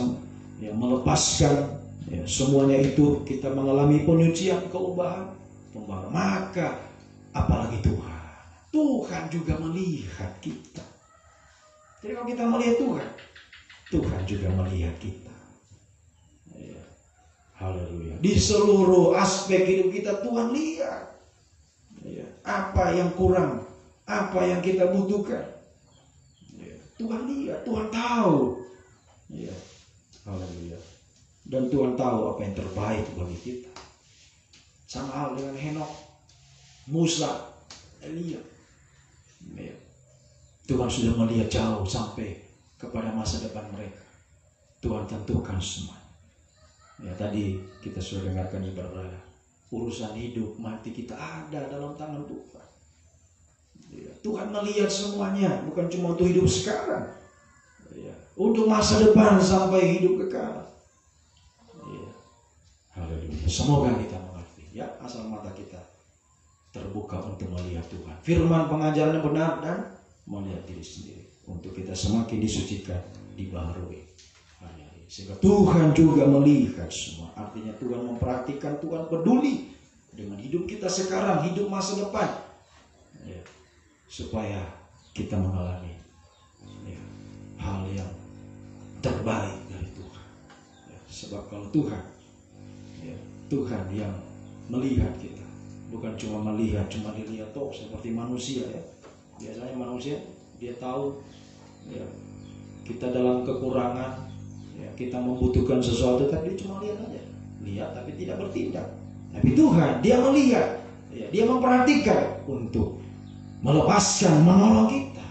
ya melepaskan ya, semuanya itu, kita mengalami penyucian, keubahan, pembaharuan. Maka apalagi Tuhan juga melihat kita. Jadi kalau kita melihat Tuhan juga melihat kita. Ya. Haleluya. Di seluruh aspek hidup kita Tuhan lihat. Ya. Apa yang kurang, apa yang kita butuhkan. Ya. Tuhan lihat, Tuhan tahu. Ya. Haleluya. Dan Tuhan tahu apa yang terbaik bagi kita. Sama hal dengan Henokh, Musa, Elia. Ya. Tuhan sudah melihat jauh sampai kepada masa depan mereka. Tuhan tentukan semua. Ya, tadi kita sudah dengarkan ibarat urusan hidup mati kita ada dalam tangan Tuhan. Ya. Tuhan melihat semuanya, bukan cuma untuk hidup sekarang. Ya. Untuk masa depan sampai hidup kekal. Ya. Semoga kita mengerti, ya, asal mata kita terbuka untuk melihat Tuhan, firman pengajaran yang benar, dan melihat diri sendiri untuk kita semakin disucikan, dibaharui hari-hari, sehingga Tuhan juga melihat semua. Artinya Tuhan memperhatikan, Tuhan peduli dengan hidup kita sekarang, hidup masa depan, ya, supaya kita mengalami, ya, hal yang terbaik dari Tuhan, ya, sebab kalau Tuhan, ya, Tuhan yang melihat kita, bukan cuma melihat, cuma dilihat toh seperti manusia, ya. Biasanya manusia dia tahu, ya, kita dalam kekurangan, ya, kita membutuhkan sesuatu, tapi dia cuma lihat aja, lihat tapi tidak bertindak. Tapi Tuhan, dia melihat, ya, dia memperhatikan untuk melepaskan, menolong kita.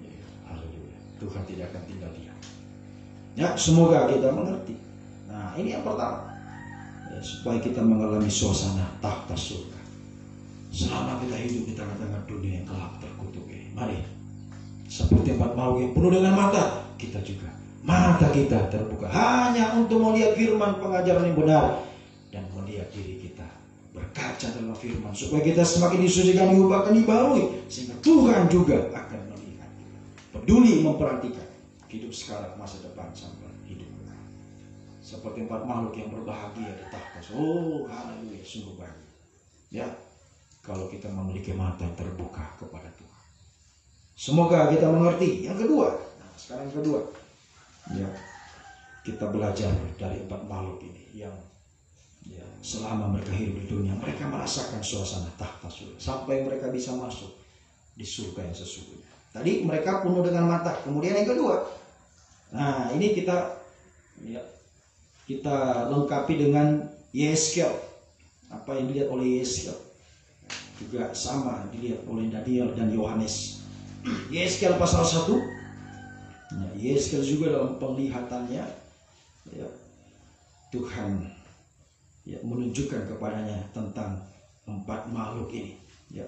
Ya, haleluya. Tuhan tidak akan tinggal diam. Ya, semoga kita mengerti. Nah, ini yang pertama, ya, supaya kita mengalami suasana tahta surga selama kita hidup di tengah-tengah dunia yang gelap terkutuk ini. Mari, seperti 4 makhluk yang penuh dengan mata, kita juga mata kita terbuka hanya untuk melihat firman pengajaran yang benar dan melihat diri kita berkaca dalam firman, supaya kita semakin disucikan, diubahkan, dibaharui, sehingga Tuhan juga akan melihat, peduli, memperhatikan hidup sekarang, masa depan, sampai hidup kita. Seperti 4 makhluk yang berbahagia di tahta. Oh, haleluya, sungguh baik, ya, kalau kita memiliki mata yang terbuka kepada Tuhan. Semoga kita mengerti. Yang kedua, nah sekarang yang kedua, ya, kita belajar dari 4 makhluk ini yang, ya, selama mereka hidup di dunia, mereka merasakan suasana tahta surga sampai mereka bisa masuk di surga yang sesungguhnya. Tadi mereka penuh dengan mata. Kemudian yang kedua, nah ini kita, ya, kita lengkapi dengan Yeskel. Apa yang dilihat oleh Yeskel juga sama dilihat oleh Daniel dan Yohanes. Yeskel pasal 1, ya, Yeskel juga dalam penglihatannya, ya, Tuhan, ya, menunjukkan kepadanya tentang 4 makhluk ini, ya.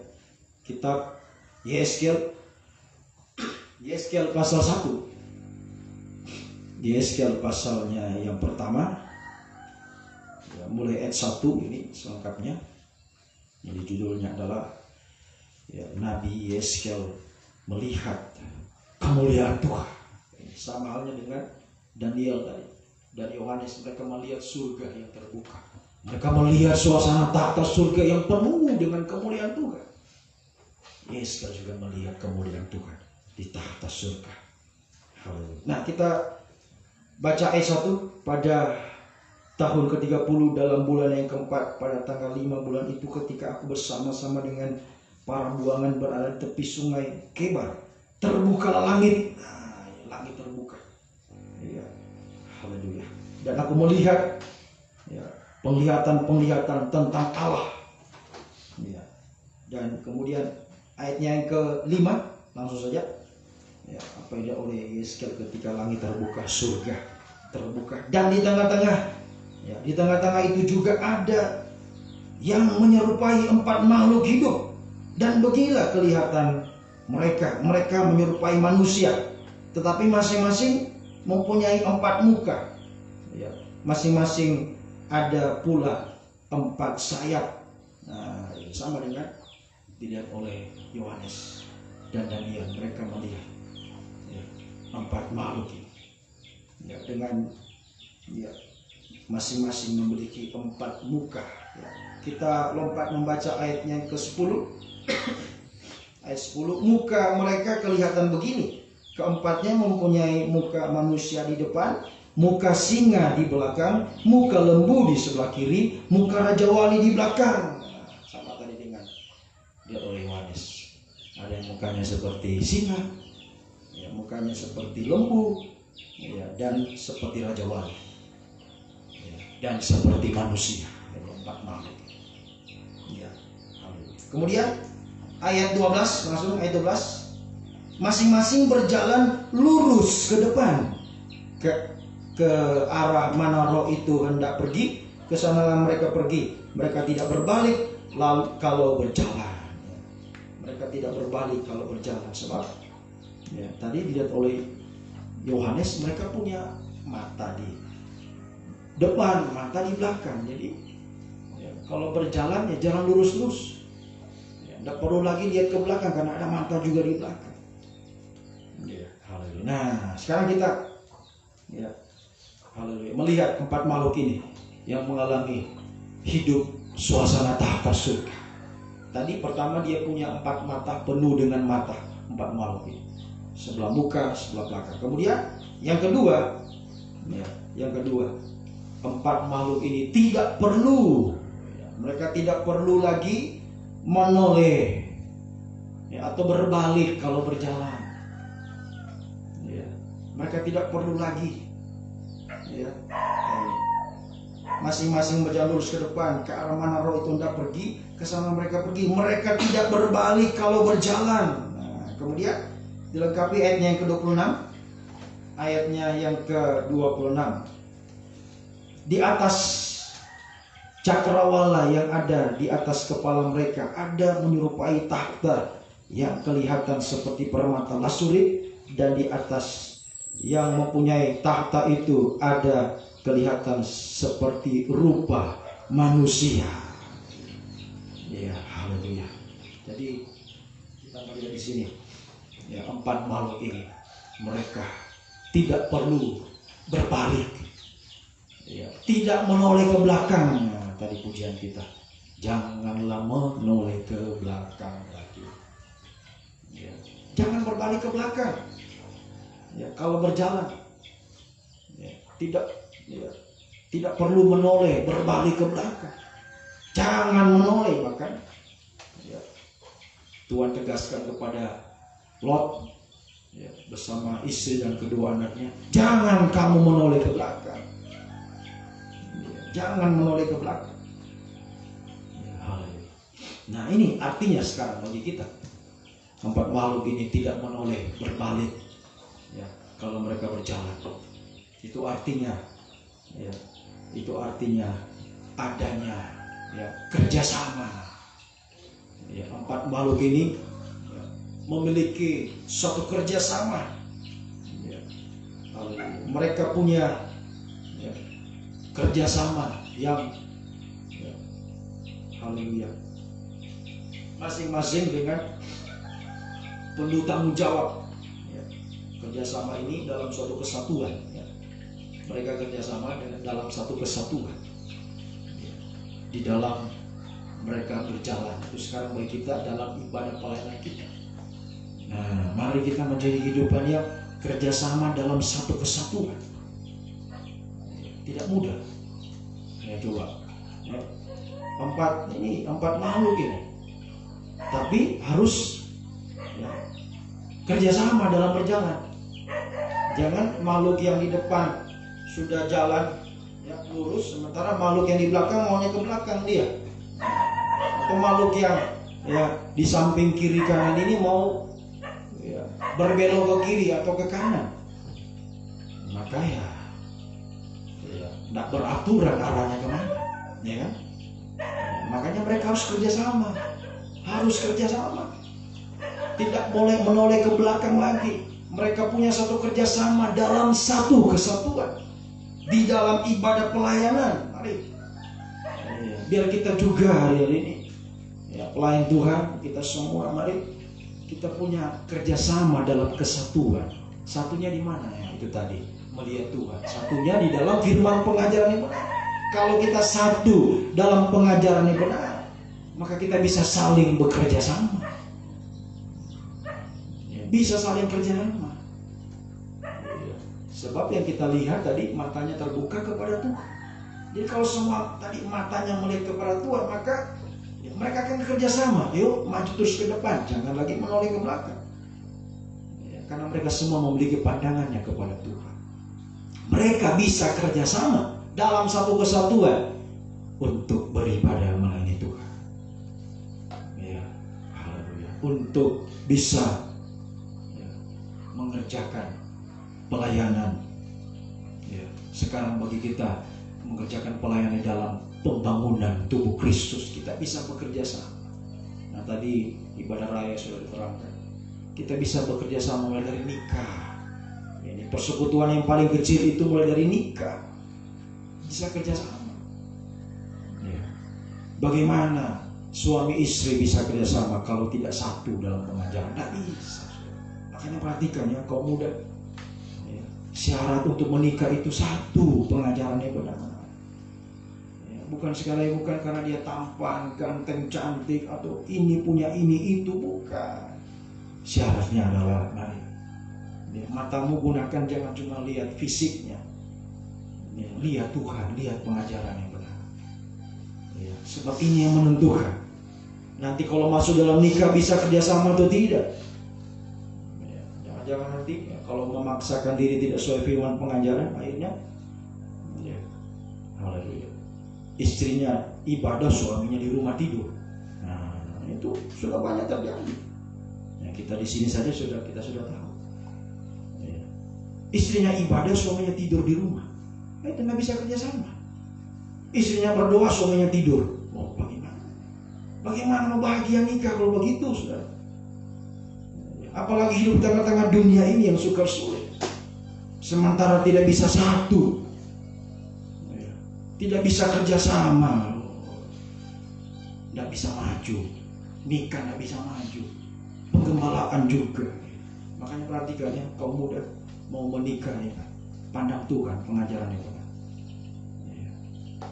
Kitab Yeskel pasal 1, Yeskel pasalnya yang pertama, ya, mulai ayat 1 ini selengkapnya. Jadi judulnya adalah, ya, Nabi Yeskel melihat kemuliaan Tuhan. Sama halnya dengan Daniel tadi dan Yohanes, mereka melihat surga yang terbuka. Mereka melihat suasana tahta surga yang penuh dengan kemuliaan Tuhan. Yeskel juga melihat kemuliaan Tuhan di tahta surga. Nah, kita baca ayat 1. Pada tahun ke-30 dalam bulan yang keempat, pada tanggal 5 bulan itu, ketika aku bersama-sama dengan para buangan berada di tepi sungai Kebar, terbukalah langit. Nah, langit terbuka, ya, haleluya. Dan aku melihat, ya, penglihatan tentang Allah, ya. Dan kemudian ayatnya yang ke-5, langsung saja, ya, apa yang dilihat oleh Yeskel ketika langit terbuka, surga terbuka, dan di tengah-tengah, ya, di tengah-tengah itu juga ada yang menyerupai 4 makhluk hidup. Dan beginilah kelihatan mereka. Mereka menyerupai manusia, tetapi masing-masing mempunyai 4 muka, ya. Masing-masing ada pula 4 sayap. Nah, sama dengan dilihat oleh Yohanes dan Daniel. Mereka melihat, ya, 4 makhluk ini, ya, dengan, ya, masing-masing memiliki 4 muka, ya. Kita lompat membaca ayatnya ke-10. Ayat 10, muka mereka kelihatan begini. Keempatnya mempunyai muka manusia di depan, muka singa di belakang, muka lembu di sebelah kiri, muka raja wali di belakang. Nah, sama tadi dengan dia oleh Yohanes. Ada yang mukanya seperti singa, ya, mukanya seperti lembu, ya, dan seperti raja wali, ya, dan seperti manusia. Ada 4 makhluk, ya. Kemudian ayat 12, langsung ayat 12. Masing-masing berjalan lurus ke depan, ke arah mana roh itu hendak pergi, ke sanalah mereka pergi. Mereka tidak berbalik kalau berjalan. Mereka tidak berbalik kalau berjalan. Sebab, ya, tadi dilihat oleh Yohanes, mereka punya mata di depan, mata di belakang. Jadi ya, kalau berjalan ya jalan lurus-lurus. Tidak perlu lagi lihat ke belakang karena ada mata juga di belakang. Ya, haleluya. Nah, sekarang kita ya, haleluya, melihat 4 makhluk ini yang mengalami hidup suasana tahta surga. Tadi pertama dia punya 4 mata, penuh dengan mata, 4 makhluk ini. Sebelah muka, sebelah belakang. Kemudian yang kedua, ya, 4 makhluk ini tidak perlu, ya, mereka tidak perlu lagi menoleh ya, atau berbalik kalau berjalan. Ya, mereka tidak perlu lagi ya, masing-masing berjalan lurus ke depan, ke arah mana roh itu hendak pergi, ke sana mereka pergi. Mereka tidak berbalik kalau berjalan. Nah, kemudian dilengkapi ayatnya yang ke-26, ayatnya yang ke-26. Di atas cakrawala yang ada di atas kepala mereka ada menyerupai takhta yang kelihatan seperti permata lasuri, dan di atas yang mempunyai takhta itu ada kelihatan seperti rupa manusia. Ya, haleluya. Jadi kita melihat di sini ya, 4 makhluk ini mereka tidak perlu berbalik. Ya, tidak menoleh ke belakang. Nah, tadi pujian kita, janganlah menoleh ke belakang lagi. Ya, jangan berbalik ke belakang. Ya, kalau berjalan, ya, tidak perlu menoleh, berbalik ke belakang. Jangan menoleh. Bahkan ya, Tuhan tegaskan kepada Lot ya, bersama istri dan kedua anaknya, jangan kamu menoleh ke belakang. Jangan menoleh ke belakang. Nah, ini artinya sekarang bagi kita, 4 makhluk ini tidak menoleh, berbalik ya, kalau mereka berjalan. Itu artinya ya, itu artinya adanya ya, kerjasama ya, 4 makhluk ini ya, memiliki suatu kerjasama ya. Mereka punya ya, kerjasama yang ya, haleluya, masing-masing dengan penuh tanggung jawab ya. Kerjasama ini dalam suatu kesatuan ya. Mereka kerjasama dengan dalam satu kesatuan ya. Di dalam mereka berjalan. Itu sekarang bagi kita dalam ibadah pelayanan kita. Nah, mari kita menjadi kehidupan yang kerjasama dalam satu kesatuan. Tidak mudah. Ya, coba ya. 4 makhluk ini, tapi harus ya, kerjasama dalam berjalan. Jangan makhluk yang di depan sudah jalan ya, lurus, sementara makhluk yang di belakang maunya ke belakang dia. Atau makhluk yang ya, di samping kiri kanan ini mau ya, berbelok ke kiri atau ke kanan. Maka ya tidak beraturan arahnya kemana, ya kan? Makanya mereka harus kerjasama, tidak boleh menoleh ke belakang lagi. Mereka punya satu kerjasama dalam satu kesatuan di dalam ibadah pelayanan. Mari, biar kita juga hari ini, ya, pelayan Tuhan kita semua, mari kita punya kerjasama dalam kesatuan. Satunya di mana ya? Itu tadi, melihat Tuhan. Satunya di dalam firman pengajaran yang benar. Kalau kita satu dalam pengajaran yang benar, maka kita bisa saling bekerja sama. Bisa saling kerjasama. Sebab yang kita lihat tadi, matanya terbuka kepada Tuhan. Jadi kalau semua tadi matanya melihat kepada Tuhan, maka ya, mereka akan kerjasama. Yuk maju terus ke depan, jangan lagi menoleh ke belakang. Ya, karena mereka semua memiliki pandangannya kepada Tuhan. Mereka bisa kerjasama dalam satu kesatuan untuk beribadah melayani Tuhan. Ya, haleluya. Untuk bisa ya, mengerjakan pelayanan. Ya, sekarang bagi kita mengerjakan pelayanan dalam pembangunan tubuh Kristus, kita bisa bekerja sama. Nah, tadi ibadah raya sudah diterangkan. Kita bisa bekerja sama mulai dari nikah. Ini persekutuan yang paling kecil itu mulai dari nikah. bisa kerjasama. Ya. Bagaimana suami istri bisa kerjasama kalau tidak satu dalam pengajaran? Tidak bisa. Makanya perhatikan ya kaum muda. Ya. Syarat untuk menikah itu satu, pengajarannya benar. Ya. Bukan sekali, bukan karena dia tampan, ganteng, cantik, atau ini punya ini itu, bukan. Syaratnya adalah mari. Ya. Matamu gunakan, jangan cuma lihat fisiknya. Ya. Lihat Tuhan, lihat pengajaran yang benar. Ya. Sebab ini yang menentukan. Nanti kalau masuk dalam nikah bisa kerjasama atau tidak. Jangan nanti ya, kalau memaksakan diri tidak sesuai firman pengajaran, akhirnya ya, haleluya, istrinya ibadah, suaminya di rumah tidur. Nah, itu sudah banyak terjadi. Ya, kita di sini saja kita sudah tahu. Ya. Istrinya ibadah, suaminya tidur di rumah. Itu nggak bisa kerjasama. Istrinya berdoa, suaminya tidur. Oh, bagaimana? Bagaimana mau bahagia nikah kalau begitu, saudara? Apalagi hidup tengah-tengah dunia ini yang suka sulit. Sementara tidak bisa satu, tidak bisa kerjasama, tidak bisa maju. Nikah tidak bisa maju, penggembalaan juga. Makanya perhatikan ya, kaum muda mau menikah ya, pandang Tuhan, pengajarannya Tuhan.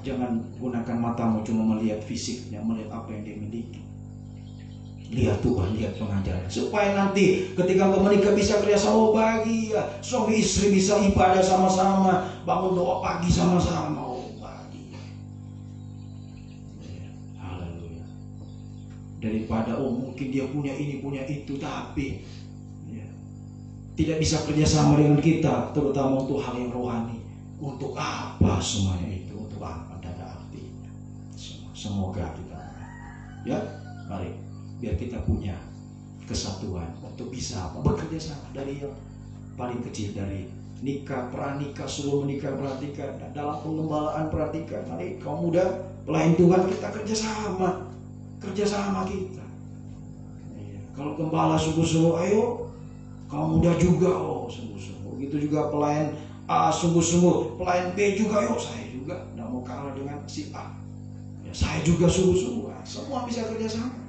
Jangan gunakan matamu cuma melihat fisiknya, melihat apa yang dia miliki. Lihat Tuhan, lihat pengajaran, supaya nanti ketika engkau menikah bisa kerjasama, bahagia. Suami istri bisa ibadah sama-sama, bangun doa pagi sama-sama, bahagia. Haleluya. Daripada mungkin dia punya ini punya itu, tapi ya, tidak bisa kerjasama dengan kita, terutama untuk hal yang rohani. Untuk apa semuanya itu? Untuk apa? Tidak ada artinya. Semoga kita, ya, mari. Biar kita punya kesatuan untuk bisa bekerja sama, dari yang paling kecil, dari nikah, pranikah, sebelum menikah perhatikan, dan dalam pengembalaan perhatikan. Mari kaum muda pelayan Tuhan, kita kerjasama kita. Ya, kalau gembala sungguh-sungguh, ayo kaum muda juga sungguh-sungguh. Begitu juga pelayan A sungguh-sungguh, pelayan B juga, saya juga tidak mau kalah dengan si A. Ya, saya juga sungguh-sungguh. Semua bisa kerjasama.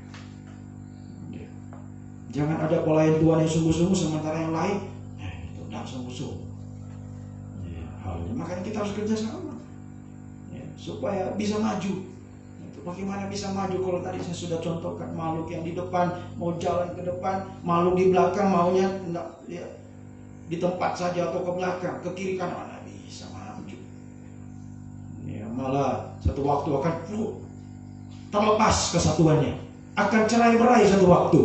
Jangan ada pelayan Tuhan yang sungguh-sungguh sementara yang lain itu tidak sungguh-sungguh. Ya, makanya kita harus kerjasama ya, supaya bisa maju. Itu bagaimana bisa maju kalau tadi saya sudah contohkan, makhluk yang di depan mau jalan ke depan, makhluk di belakang maunya ya, di tempat saja atau ke belakang, ke kiri kanan, mana bisa maju. Ya, malah satu waktu akan terlepas kesatuannya, akan cerai-berai satu waktu.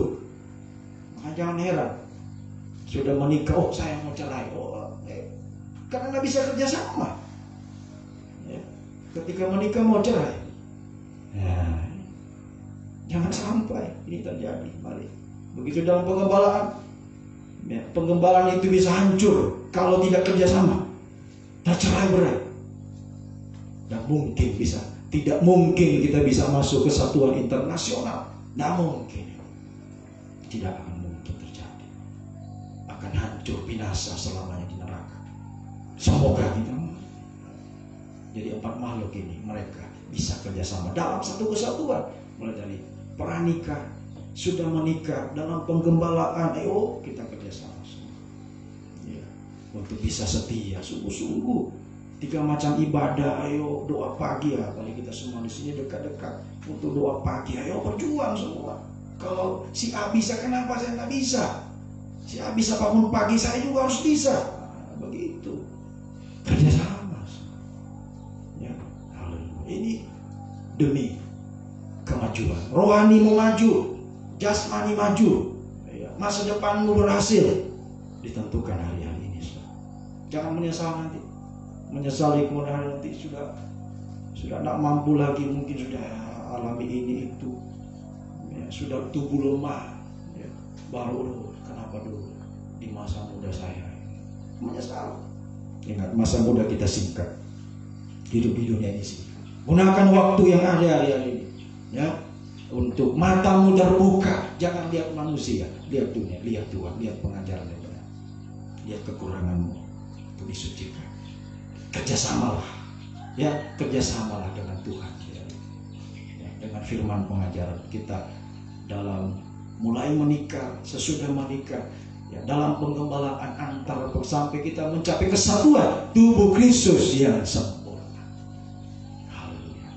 Jangan heran, sudah menikah, saya mau cerai, karena nggak bisa kerjasama. Ya. Ketika menikah mau cerai, ya. Jangan sampai ini terjadi. Mari, begitu dalam penggembalaan, ya, penggembalaan itu bisa hancur kalau tidak kerjasama, dan cerai-berai. Tidak mungkin kita bisa masuk kesatuan internasional, tidak mungkin, tidak akan. Akan hancur binasa selamanya di neraka. Semoga kita jadi 4 makhluk ini, mereka bisa kerjasama dalam satu kesatuan, mulai dari pranikah, sudah menikah, dalam penggembalaan, ayo kita kerjasama semua. Ya, untuk bisa setia, sungguh-sungguh. 3 macam ibadah, ayo doa pagi ya, apalagi kita semua di sini dekat-dekat untuk doa pagi, ayo berjuang semua. Kalau si A bisa, kenapa saya nggak bisa? Si A bisa bangun pagi, saya juga harus bisa. Nah, begitu kerjasama. Ya, ini demi kemajuan. Rohani mau maju, jasmani maju. Ya, masa depanmu berhasil ditentukan hari-hari ini. Jangan menyesal nanti. Menyesali kemudian nanti sudah tidak mampu lagi, mungkin sudah alami ini itu. Ya, sudah tubuh lemah. Ya, baru kenapa dulu di masa muda saya menyesal. Ingat, masa muda kita singkat, hidup di dunia ini singkat. Gunakan waktu yang ada hari-hari ini, ya, untuk matamu terbuka. Jangan lihat manusia, lihat dunia, lihat Tuhan, lihat pengajaran yang benar, lihat kekuranganmu untuk disucikan. Kerjasamalah, Ya, kerjasamalah dengan Tuhan. Ya, dengan firman pengajaran kita dalam mulai menikah, sesudah menikah, ya, dalam penggembalaan antar sampai kita mencapai kesatuan tubuh Kristus yang sempurna. Haleluya.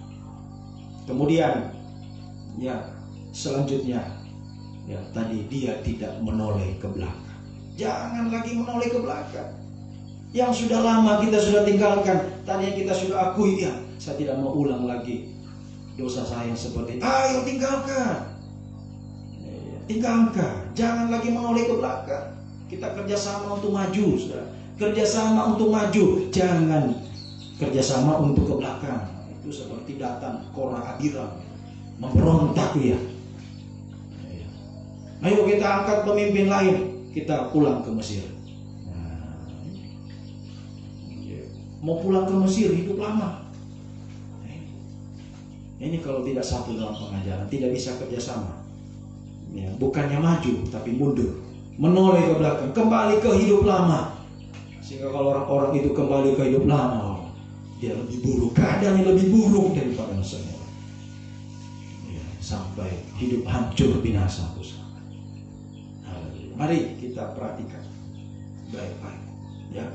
Kemudian, ya, selanjutnya, ya, tadi dia tidak menoleh ke belakang. Jangan lagi menoleh ke belakang. Yang sudah lama kita sudah tinggalkan, tadinya kita sudah akui, ya, saya tidak mau ulang lagi dosa saya yang seperti itu. Ayo tinggalkan. Tinggalkan. Jangan lagi menoleh ke belakang. Kita kerjasama untuk maju, saudara. Kerjasama untuk maju. Jangan kerjasama untuk ke belakang. Itu seperti Datan, Korah, Abiram, memberontak, ya. Ayo kita angkat pemimpin lain, kita pulang ke Mesir. Mau pulang ke Mesir, hidup lama. Ini kalau tidak satu dalam pengajaran, tidak bisa kerjasama. Ya, bukannya maju, tapi mundur, menoleh ke belakang, kembali ke hidup lama. Sehingga kalau orang-orang itu kembali ke hidup lama, dia lebih buruk, keadaannya lebih buruk daripada semula. Ya, sampai hidup hancur binasa. Mari kita perhatikan baik-baik, ya,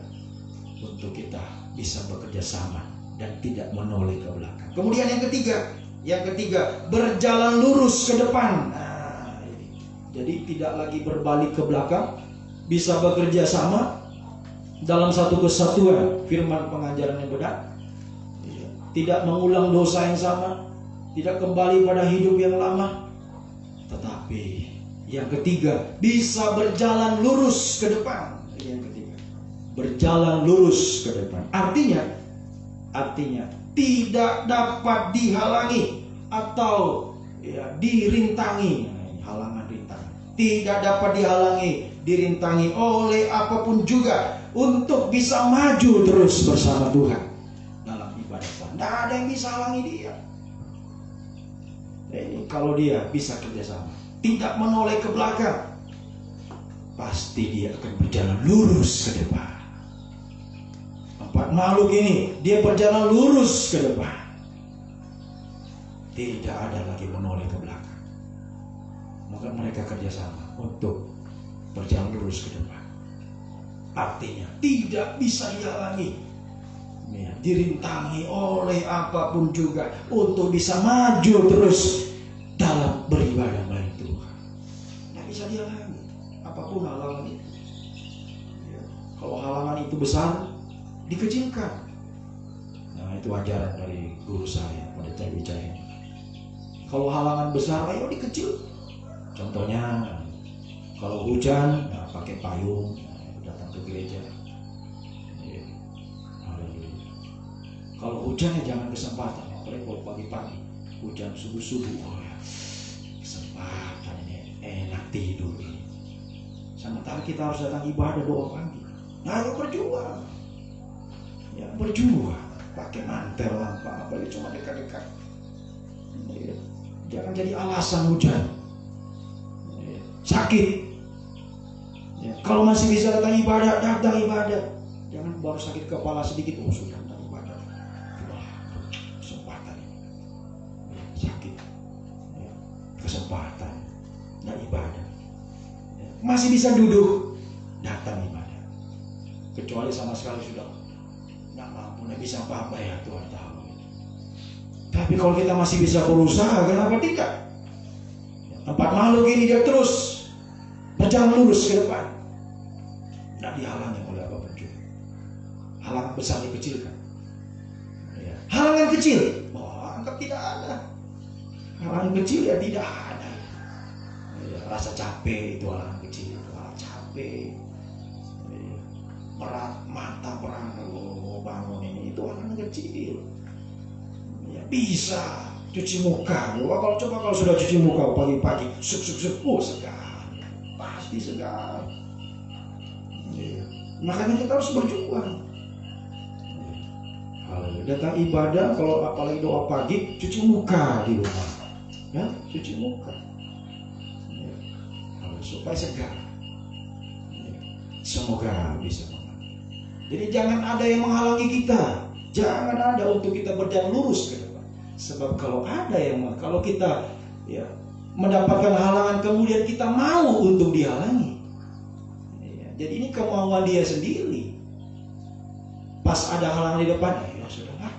untuk kita bisa bekerja sama dan tidak menoleh ke belakang. Kemudian yang ketiga, berjalan lurus ke depan. Nah, jadi tidak lagi berbalik ke belakang, bisa bekerja sama dalam satu kesatuan firman pengajaran yang benar. Tidak mengulang dosa yang sama, tidak kembali pada hidup yang lama, tetapi yang ketiga, bisa berjalan lurus ke depan. Yang ketiga, berjalan lurus ke depan. Artinya tidak dapat dihalangi atau, ya, dirintangi. Halangan, rintangan. Tidak dapat dihalangi, dirintangi oleh apapun juga untuk bisa maju terus bersama Tuhan dalam ibadah. Tidak ada yang bisa halangi dia. Ini kalau dia bisa kerjasama, tidak menoleh ke belakang, pasti dia akan berjalan lurus ke depan. Empat makhluk ini, dia berjalan lurus ke depan. Tidak ada lagi menoleh ke belakang. Maka mereka kerjasama untuk berjalan lurus ke depan. Artinya tidak bisa dihalangi, ya, dirintangi oleh apapun juga untuk bisa maju terus dalam beribadah bagi Tuhan. Tidak bisa dihalangi apapun halangan itu. Ya, kalau halangan itu besar, dikecilkan. Nah, itu ajaran dari guru saya pada Wijaya. Kalau halangan besar, ayo dikecil. Contohnya, kalau hujan, nah, pakai payung, datang ke gereja. Ya. Kalau hujan, ya jangan kesempatan, apalagi kalau pagi-pagi, hujan subuh-subuh, oh ya, kesempatan ini enak tidur. Sementara kita harus datang ibadah doa pagi. Nah, ayo berjuang. Ya, berjuang, pakai mantel apa, apalagi cuma dekat-dekat. Ya, jangan jadi alasan hujan. Ya, sakit. Ya, kalau masih bisa datang ibadah, datang ibadah. Jangan baru sakit kepala sedikit, oh sudah datang ibadah. Wah, kesempatan. Ya, sakit. Ya, kesempatan. Nah, ibadah. Ya, masih bisa duduk, datang ibadah. Kecuali sama sekali sudah nggak mampu, nggak bisa apa-apa, ya Tuhan tahu. Tapi kalau kita masih bisa berusaha, kenapa tidak? Empat makhluk ini dia terus berjalan lurus ke depan, nggak dihalangi oleh apapun juga. Halangan besar dikecilkan. Ya. Halangan kecil, anggap tidak ada. Halangan kecil ya tidak ada. Ya, rasa capek itu halangan kecil, capek. Berat, mata berat, bangun ini, itu orang kecil. Ya, bisa cuci muka. Kalau sudah cuci muka pagi-pagi, segar, pasti segar. Ya. Makanya kita harus berjuang. Ya. Datang ibadah, kalau apalagi doa pagi, cuci muka di rumah. Ya, cuci muka. Ya. Supaya segar. Ya. Semoga bisa. Jadi jangan ada yang menghalangi kita Jangan ada untuk kita berjalan lurus ke depan. Sebab kalau kita mendapatkan halangan kemudian kita mau untuk dihalangi. Jadi ini kemauan dia sendiri. Pas ada halangan di depan, ya sudahlah,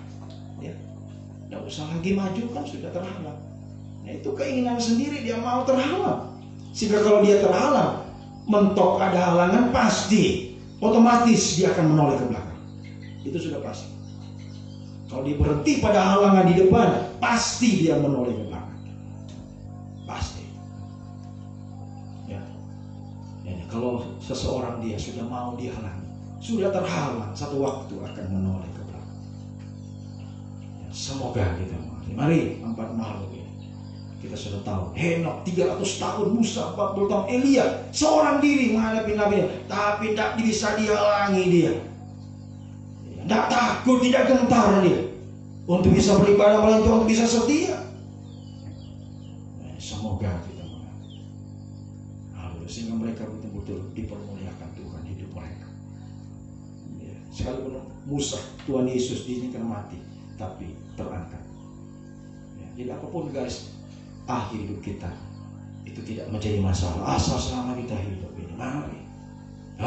tidak usah lagi maju, kan sudah terhalang. Nah, itu keinginan sendiri, dia mau terhalang. Sehingga kalau dia terhalang, mentok ada halangan, pasti otomatis dia akan menoleh ke belakang. Itu sudah pasti. Kalau dia berhenti pada halangan di depan, pasti dia menoleh ke belakang. Pasti. Kalau seseorang dia sudah mau dihalangi, sudah terhalang, satu waktu akan menoleh ke belakang. Semoga kita mari 4 makhluk ini. Kita sudah tahu Henok 300 tahun, Musa 40 tahun, Elia seorang diri menghadapi Nabi, tapi tidak bisa dihalangi dia. Tidak takut, tidak gentar dia untuk bisa beribadah, melainkan untuk bisa setia. Semoga kita sehingga mereka betul-betul dipermuliakan Tuhan hidup mereka. Sekalipun Musa, Tuhan Yesus diizinkan mati, tapi terangkat. Jadi apapun garis akhir hidup kita, itu tidak menjadi masalah. Asal selama kita hidup ini, mari,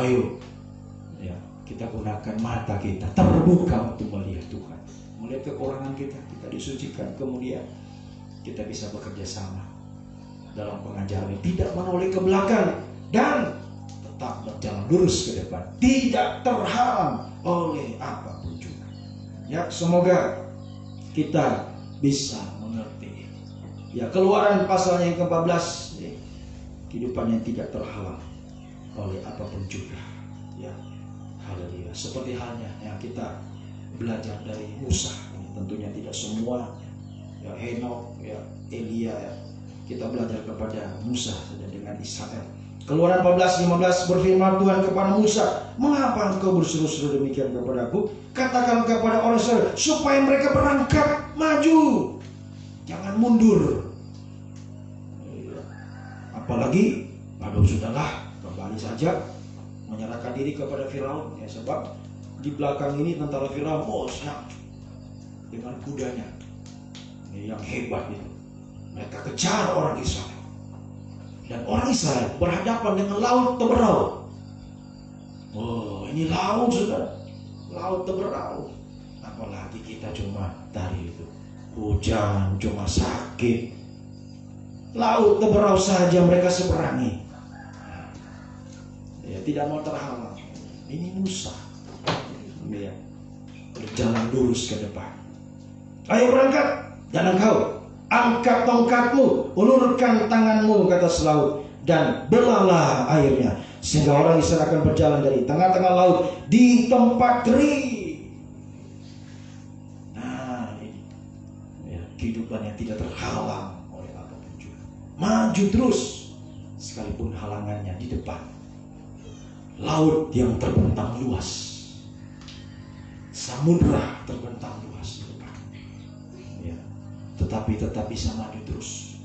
ayo, kita gunakan mata kita terbuka untuk melihat Tuhan, melihat kekurangan kita disucikan, kemudian kita bisa bekerja sama dalam pengajaran ini, tidak menoleh ke belakang dan tetap berjalan lurus ke depan, tidak terhalang oleh apapun juga. Semoga kita bisa mengerti. Keluaran pasalnya yang ke-14, kehidupan yang tidak terhalang oleh apapun juga. Haleluya. Seperti halnya yang kita belajar dari Musa, tentunya tidak semua. Henok, Elia, kita belajar kepada Musa saja dengan Israel. Keluaran 14:15 berfirman Tuhan kepada Musa, mengapa engkau berseru-seru demikian kepadaku? Katakan kepada orang Israel supaya mereka berangkat maju, jangan mundur. Apalagi, aduh sudahlah, kembali saja menyerahkan diri kepada Firaun. Sebab di belakang ini tentara Firaun, siap dengan kudanya yang hebat itu. Mereka kejar orang Israel. Dan orang Israel berhadapan dengan laut Teberau. Ini laut sudah. Laut Teberau. Apalagi kita cuma tadi itu. Hujan, cuma sakit. Laut Teberau saja mereka seberangi. Tidak mau terhalang. Ini Musa. Berjalan lurus ke depan. Ayo berangkat. Dan engkau angkat tongkatmu, ulurkan tanganmu ke atas laut, dan belalah airnya, sehingga orang Israel akan berjalan dari tengah-tengah laut di tempat kering. Ini kehidupan yang tidak terhalang oleh apapun juga. Maju terus, sekalipun halangannya di depan. Laut yang terbentang luas, samudra terbentang luas di depan. Tetapi tetap bisa maju terus.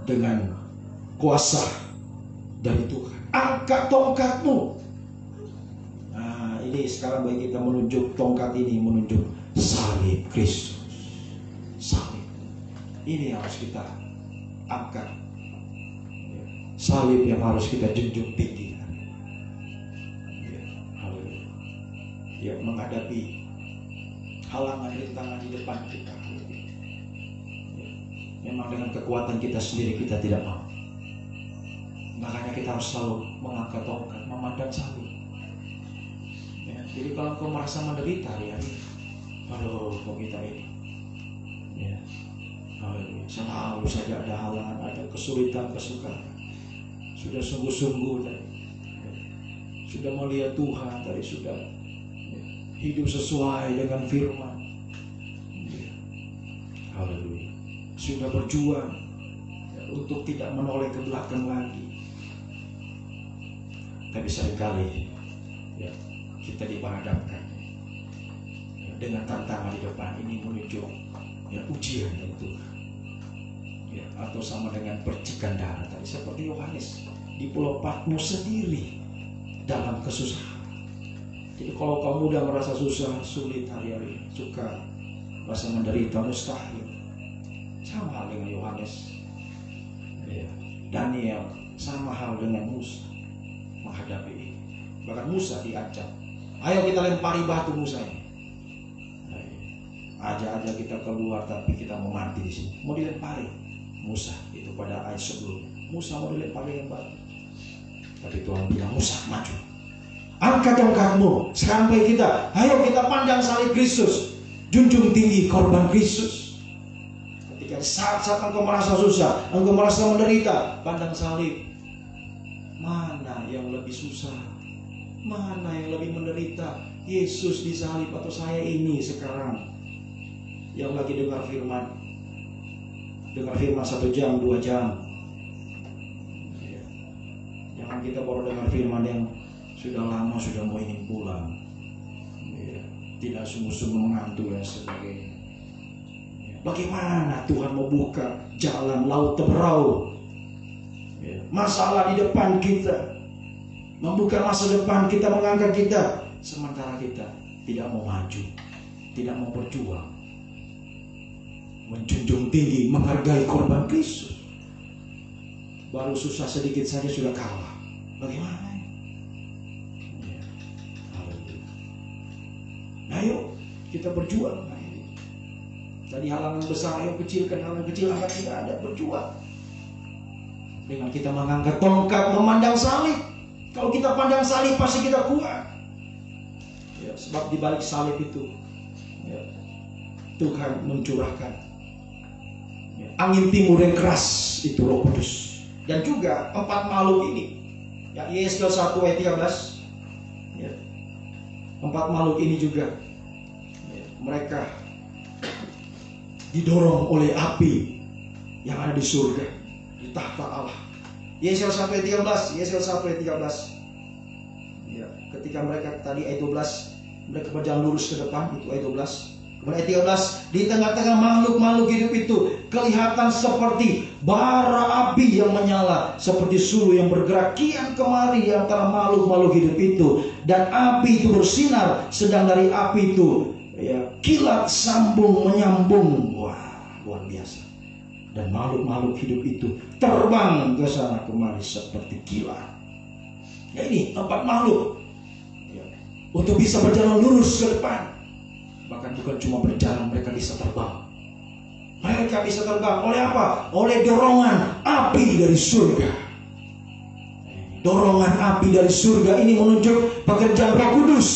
Dengan kuasa dari Tuhan. Angkat tongkatmu. Ini sekarang bagi kita menunjuk tongkat ini, menunjuk salib Kristus. Salib. Ini yang harus kita angkat. Salib yang harus kita junjung tinggi. Menghadapi halangan rintangan di depan kita. Memang dengan kekuatan kita sendiri kita tidak mau. Makanya kita harus selalu mengangkat tongkat, memandang salib. Jadi kalau kau merasa menderita hari-hari, kok kita ini, selalu saja ada halangan, ada kesulitan, kesukaran. Sudah sungguh-sungguh dan sudah melihat Tuhan, tadi sudah hidup sesuai dengan firman. Haleluya. Sudah berjuang untuk tidak menoleh ke belakang lagi. Tapi seringkali kita diperhadapkan dengan tantangan di depan ini menuju ujian dari Tuhan. Atau sama dengan percikan darah tadi, seperti Yohanes di Pulau Patmos sendiri dalam kesusahan. Jadi kalau kaum muda merasa susah, sulit hari-hari, suka merasa menderita, mustahil. Sama hal dengan Yohanes, ya. Daniel, sama hal dengan Musa menghadapi ini. Bahkan Musa diancam, ayo kita lempari batu Musa ini. Aja kita keluar tapi kita mau mati di sini. Mau dilempari Musa itu pada ayat sebelumnya. Musa mau dilempari dengan batu. Tapi Tuhan bilang, Musa maju, angkat tongkatmu. Sekarang bagi kita, ayo kita pandang salib Kristus, junjung tinggi korban Kristus. Ketika saat-saat engkau merasa susah, engkau merasa menderita, pandang salib. Mana yang lebih susah? Mana yang lebih menderita? Yesus disalib atau saya ini sekarang yang lagi dengar firman 1 jam 2 jam. Jangan kita baru dengar firman yang sudah lama, sudah mau ingin pulang, tidak sungguh-sungguh mengantuk dan sebagainya. Bagaimana Tuhan mau buka jalan laut teberau, masalah di depan kita, membuka masa depan kita, mengangkat kita, sementara kita tidak mau maju, tidak mau berjuang, menjunjung tinggi, menghargai korban Kristus. Baru susah sedikit saja sudah kalah. Bagaimana? Ayo kita berjuang. Tadi halangan besar, ayo kecilkan halangan kecil, angkat, tidak ada, berjuang. Dengan kita mengangkat tongkat, memandang salib. Kalau kita pandang salib pasti kita kuat. Ya, sebab di balik salib itu, ya, Tuhan mencurahkan, ya, angin timur yang keras, itu Roh Kudus. Dan juga 4 makhluk ini, ya, Yesaya 1 ayat 13, ya, 4 makhluk ini juga, ya, mereka didorong oleh api yang ada di surga, di tahta Allah. Yesaya 1 ayat 13, Yesaya 1 ayat 13. Ya, ketika mereka tadi ayat 12, mereka berjalan lurus ke depan, itu ayat 12. Kemudian ayat 13, di tengah-tengah makhluk-makhluk hidup itu kelihatan seperti bara api yang menyala, seperti suluh yang bergerak kian kemari di antara makhluk-makhluk hidup itu, dan api itu bersinar, sedang dari api itu, ya, kilat sambung menyambung. Wah, luar biasa. Dan makhluk-makhluk hidup itu terbang ke sana kemari seperti kilat. Ya, ini 4 makhluk, ya, untuk bisa berjalan lurus ke depan. Bahkan bukan cuma berjalan, mereka bisa terbang. Mereka bisa terbang oleh apa? Oleh dorongan api dari surga. Dorongan api dari surga ini menunjuk pekerjaan Roh Kudus.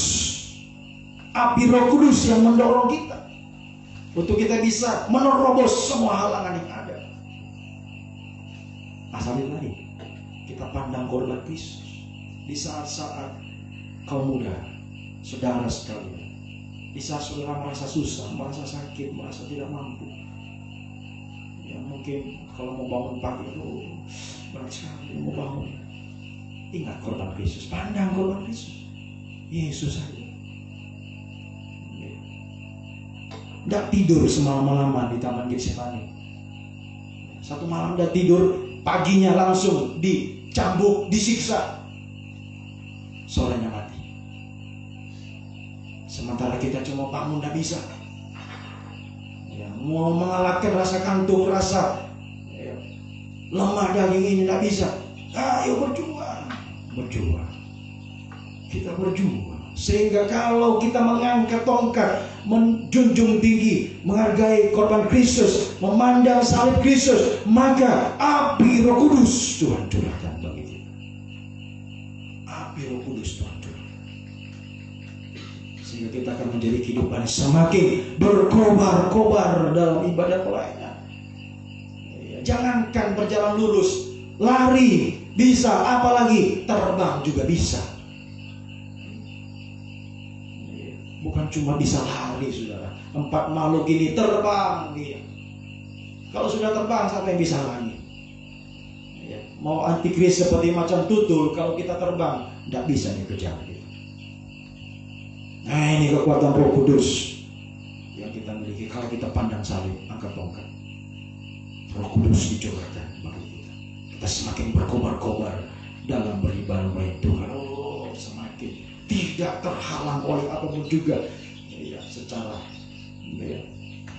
Api Roh Kudus yang mendorong kita untuk kita bisa menerobos semua halangan yang ada. Asalnya tadi kita pandang korban Kristus di saat-saat kaum muda, saudara sekalian, di saat saudara merasa susah, merasa sakit, merasa tidak mampu. Ya, mungkin kalau mau bangun pagi, berat sekali mau bangun. Ingat korban Kristus, pandang korban Kristus, Yesus saja. Tidak tidur semalam-malaman di Taman Getsemani. Satu malam tidak tidur, paginya langsung dicambuk, disiksa, sorenya mati. Sementara kita cuma bangun tidak bisa, ya, mau mengalahkan rasa kantuk, rasa, ya, lemah daging ini tidak bisa. Ayo berjuang, kita berjuang. Sehingga kalau kita mengangkat tongkat, menjunjung tinggi, menghargai korban Kristus, memandang salib Kristus, maka api Roh Kudus Tuhan curahkan bagi kita. Api Roh Kudus Tuhan curahkan, sehingga kita akan menjadi kehidupan semakin berkobar-kobar dalam ibadah pelayanan. Jangankan berjalan lurus, lari bisa, apalagi terbang juga bisa. Bukan cuma bisa lari, saudara. 4 makhluk ini terbang, dia. Kalau sudah terbang, siapa yang bisa lari? Ya, mau antikris seperti macam tutul, kalau kita terbang, tidak bisa dikejar kita. Nah, ini kekuatan Roh Kudus yang kita miliki. Kalau kita pandang salib, angkat tongkat, Roh Kudus dicurahkan bagi kita. Kita semakin berkobar-kobar dalam beribadah kepada Tuhan. Semakin tidak terhalang oleh apapun juga, ya, secara, ya,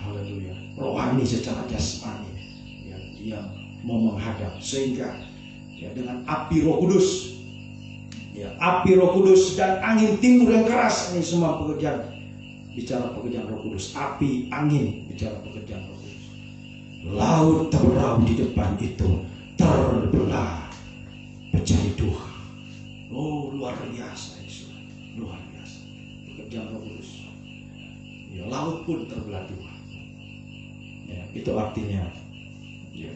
haleluya, rohani, secara jasmani, ya, yang mau menghadap, sehingga, ya, dengan api Roh Kudus, ya, api Roh Kudus dan angin timur yang keras, ini semua pekerjaan, bicara pekerjaan Roh Kudus, api, angin, bicara pekerjaan Roh Kudus. Laut terbelah di depan itu terbelah menjadi dua. Oh, luar biasa, Yesus, luar biasa pekerjaan Roh Kudus. Ya, laut pun terbelah dua. Ya, itu artinya, ya,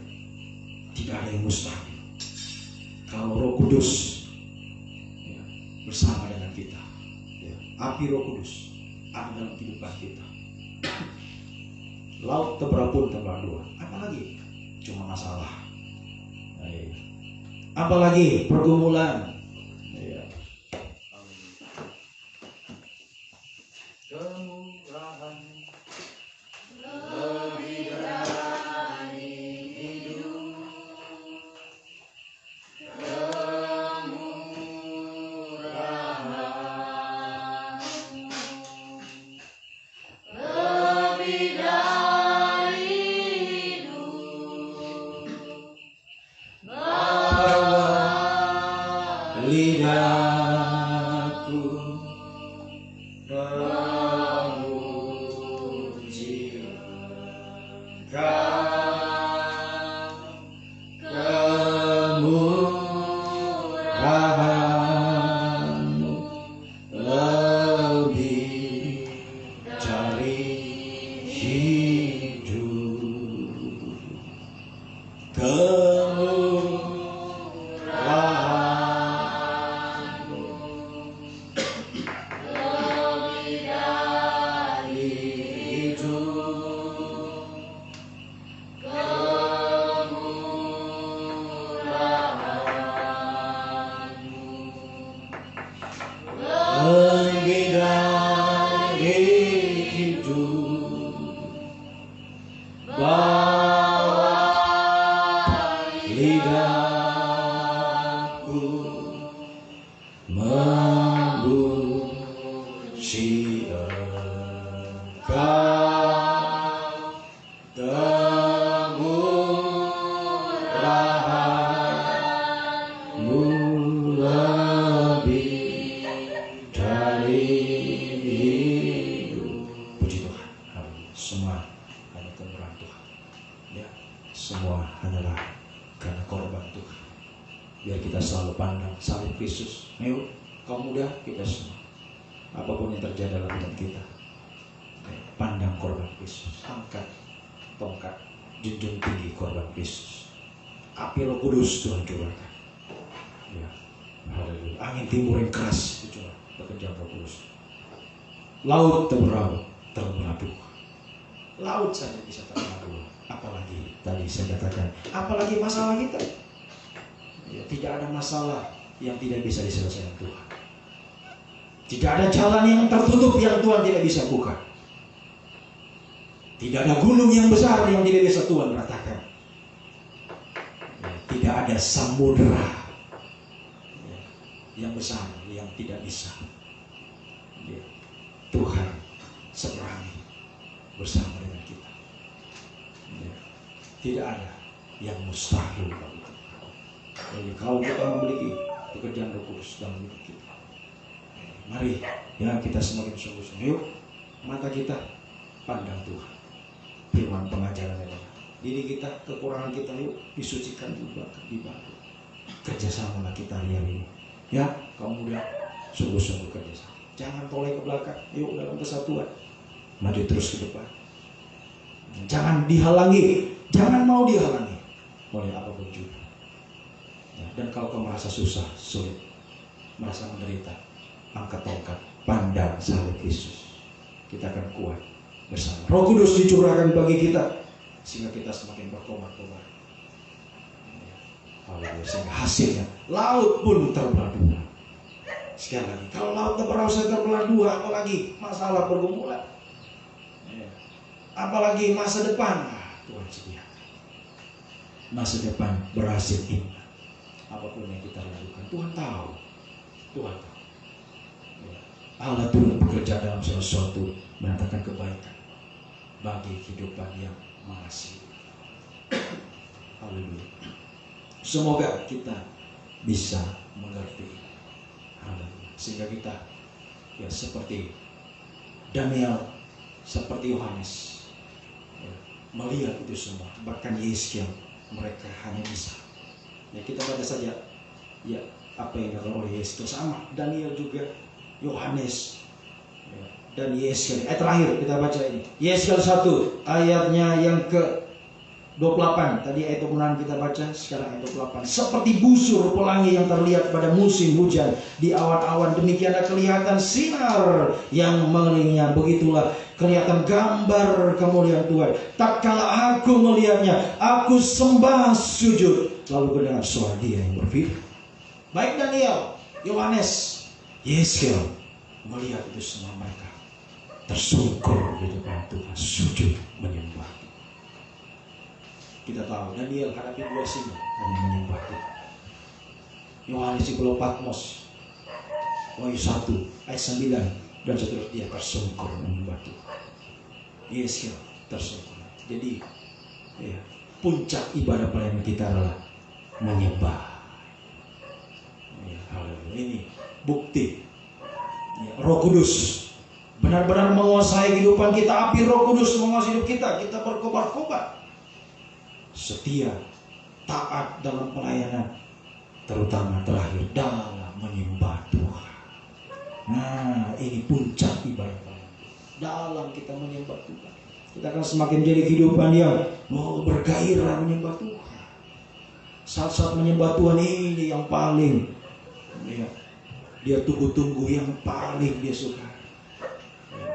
tidak ada yang mustahil kalau Roh Kudus, ya, bersama dengan kita. Ya, api Roh Kudus ada dalam kehidupan kita. Laut terbelah pun terbelah dua. Apalagi cuma masalah, ya, apalagi pergumulan, ya. Kemurahan lebih dari hidup, kemurahan lebih dari hidup, bawa lidahku memuji kemurahan-Mu lebih dari hidup, kemurahan-Mu lebih dari hidup, kemurahan-Mu lebih dari hidup, bawa lidahku memuji Engkau, kemurahan-Mu lebih dari hidup. Puji Tuhan, semua hanya kemurahan Tuhan, ya, semua hanyalah karena korban Tuhan. Biar kita selalu pandang salib Kristus. Ayo, kaum muda, kita semua, apapun yang terjadi dalam hidup kita, pandang korban Kristus, angkat tongkat, junjung tinggi korban Kristus. Api Roh Kudus Tuhan curahkan, ya, haleluya. Angin timur yang keras itu curah, pekerjaan Roh Kudus. Laut terbelah dua. Laut saja bisa terbelah dua, apalagi tadi saya katakan, apalagi masalah kita. Ya, tidak ada masalah yang tidak bisa diselesaikan Tuhan. Tidak ada jalan yang tertutup yang Tuhan tidak bisa buka. Tidak ada gunung yang besar yang tidak bisa Tuhan ratakan. Ya, tidak ada samudera, ya, yang besar yang tidak bisa, ya, Tuhan seberangi bersama dengan kita. Ya, tidak ada yang mustahil bagi Tuhan. Jadi kalau kita memiliki pekerjaan Roh Kudus dalam hidup kita, mari, ya, kita semakin sungguh-sungguh. Yuk, mata kita pandang Tuhan, firman pengajaran yang diri kita, kekurangan kita, yuk disucikan dibantu. Kerjasamalah kita hari ini, ya, kaum muda, sungguh-sungguh kerjasama. Jangan toleh ke belakang, yuk dalam kesatuan, maju terus ke depan. Jangan dihalangi, jangan mau dihalangi oleh apapun juga. Ya, dan kalau kau merasa susah, sulit, merasa menderita, angkat tongkat, pandang salib Kristus. Kita akan kuat bersama. Roh Kudus dicurahkan bagi kita sehingga kita semakin berkobar-kobar. Ya, sehingga hasilnya laut pun terbelah dua. Sekali lagi, kalau laut terbelah dua, apalagi masalah pergumulan, ya, apalagi masa depan, Tuhan sediakan masa depan berhasil indah. Apapun yang kita lakukan, Tuhan tahu, Tuhan tahu. Allah turut bekerja dalam sesuatu mendatangkan kebaikan bagi kehidupan yang mengasihi. Haleluya. Semoga kita bisa mengerti. Haleluya. Sehingga kita ya seperti Daniel, seperti Yohanes ya, melihat itu semua. Bahkan Yeskiel, mereka hanya bisa. Ya kita baca saja ya apa yang dilakukan oleh Yeskiel, sama Daniel juga, Yohanes ya, dan Yeskiel. Terakhir kita baca ini Yeskiel 1 ayatnya yang ke 28. Tadi ayat 26 kita baca, sekarang ayat 28. Seperti busur pelangi yang terlihat pada musim hujan di awan-awan, demikianlah kelihatan sinar yang mengelilingnya. Begitulah kelihatan gambar kemuliaan Tuhan. Tatkala aku melihatnya, aku sembah sujud. Lalu mendengar suara Dia yang berfirman. Baik Daniel, Yohanes, Yeskiel melihat itu semua, mereka tersungkur di depan Tuhan, sujud menyembah. Kita tahu Daniel hadapi dua singa hanya menyembah Tuhan. Yohanes di Pulau Patmos, Wahyu 1 ayat 9 dan seterusnya, dia tersungkur menyembah Tuhan. Yeskiel tersungkur. Jadi ya, puncak ibadah pelayanan kita adalah menyembah. Ya, haleluya. Ini bukti ya, Roh Kudus benar-benar menguasai kehidupan kita. Api Roh Kudus menguasai hidup kita. Kita berkobar-kobar, setia, taat dalam pelayanan, terutama terakhir dalam menyembah Tuhan. Nah, ini puncak ibadah dalam kita menyembah Tuhan. Kita akan semakin jadi kehidupan yang bergairah menyembah Tuhan. Saat-saat menyembah Tuhan ini yang paling ya, dia tunggu-tunggu, yang paling dia suka.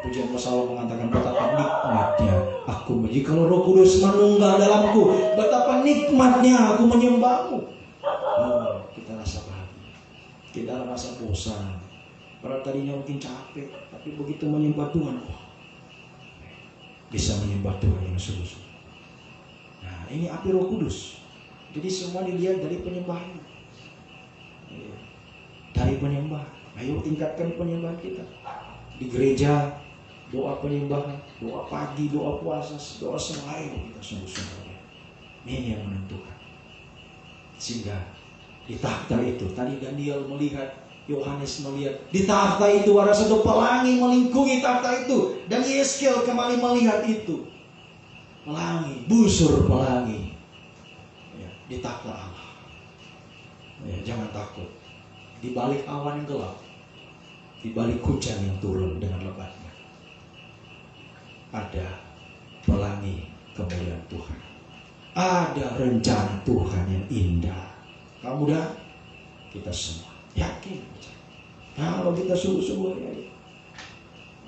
Pujian Masalah mengatakan betapa nikmatnya aku, jikalau Roh Kudus menunggal dalamku, betapa nikmatnya aku menyembahmu. Oh, kita rasa bahagia, kita rasa bosan. Padahal tadinya mungkin capek, tapi begitu menyembah Tuhan, oh, bisa menyembah Tuhan yang sungguh-sungguh. Nah, ini api Roh Kudus. Jadi semua dilihat dari penyembahan, dari penyembah. Ayo tingkatkan penyembahan kita di gereja. Doa penyembahan, doa pagi, doa puasa, doa selain kita sungguh-sungguh. Ini yang menentukan. Sehingga di takhta itu, tadi Daniel melihat, Yohanes melihat, di takhta itu ada satu pelangi melingkungi takhta itu. Dan Yeskiel kembali melihat itu. Pelangi, busur pelangi ya, di takhta Allah. Ya, jangan takut. Di balik awan yang gelap, di balik hujan yang turun dengan lebatnya, ada pelangi kemuliaan Tuhan. Ada rencana Tuhan yang indah. Kamu dan kita semua yakin. Kalau kita sungguh-sungguh ya,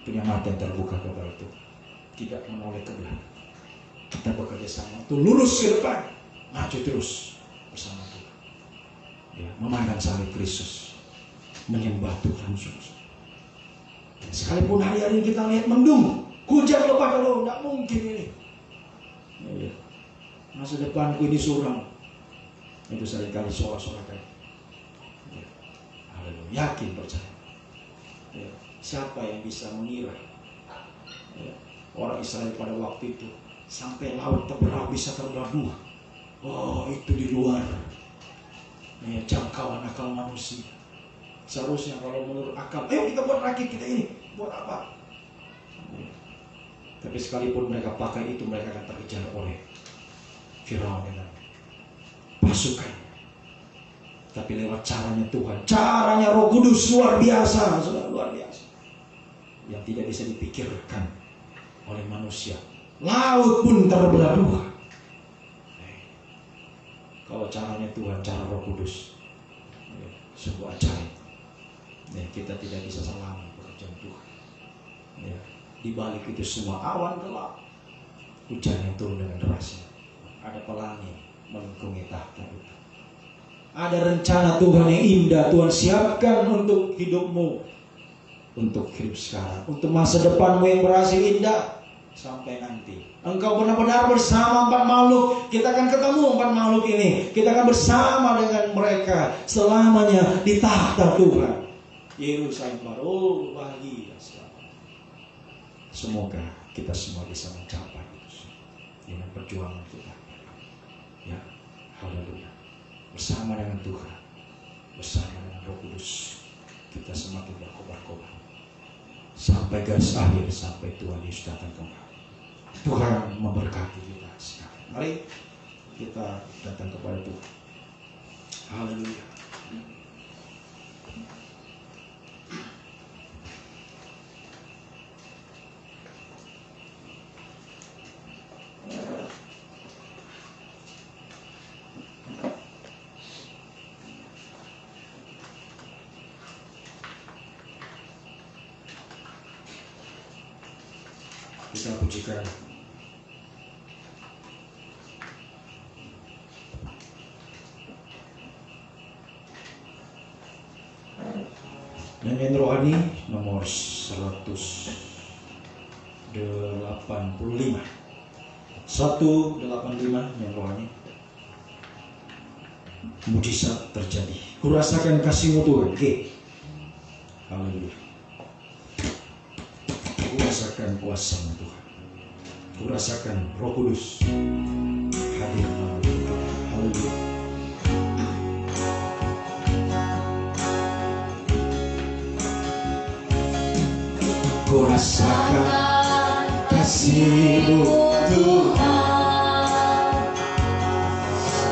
punya mata yang terbuka kepada Tuhan, tidak menoleh ke belakang, kita bekerja sama untuk lurus ke depan, maju terus bersama Tuhan. Ya, memandang salib Kristus, menyembah Tuhan sungguh. Sekalipun hari-hari kita lihat mendung, hujan lebat, kalau tidak mungkin ini. Ya, masa depanku ini suram. Itu seringkali suara-suara kayak. Ya, haleluya, yakin percaya. Ya, siapa yang bisa mengira? Ya, orang Israel pada waktu itu sampai laut terbelah, bisa terbelah dua. Oh, itu di luar ya, jangkauan akal manusia. Seharusnya kalau menurut akal, ayo kita buat rakit kita ini, buat apa? Ya. Tapi sekalipun mereka pakai itu, mereka akan terkejar oleh Firaun dengan pasukan. Tapi lewat caranya Tuhan, caranya Roh Kudus luar biasa, sudah luar biasa, yang tidak bisa dipikirkan oleh manusia. Laut pun terbelah dua. Kalau caranya Tuhan, cara Roh Kudus, sebuah ajaib. Kita tidak bisa salah bekerja Tuhan. Ya, di balik itu semua awan gelap, hujan yang turun dengan derasnya, ada pelangi melingkungi takhta itu. Ada rencana Tuhan yang indah Tuhan siapkan untuk hidupmu, untuk hidup sekarang, untuk masa depanmu yang berhasil indah. Sampai nanti engkau benar-benar bersama empat makhluk. Kita akan ketemu empat makhluk ini. Kita akan bersama dengan mereka selamanya di takhta Tuhan. Yerusalem baru bahagia selamat. Semoga kita semua bisa mencapai itu dengan perjuangan kita. Ya, haleluya. Bersama dengan Tuhan, bersama dengan Roh Kudus, kita semakin berkobar-kobar sampai garis akhir, sampai Tuhan Yesus datang kembali. Tuhan memberkati kita sekali. Mari kita datang kepada Tuhan. Haleluya. Kita pujikan nyanyian rohani nomor 185. 185 yang rohani. Mujizat terjadi. Kurasakan kasih-Mu Tuhan. Oke. Haleluya. Kurasakan kuasa-Mu Tuhan. Kurasakan Roh Kudus hadir dalam hidup kita. Haleluya. Kurasakan kasih-Mu Tuhan.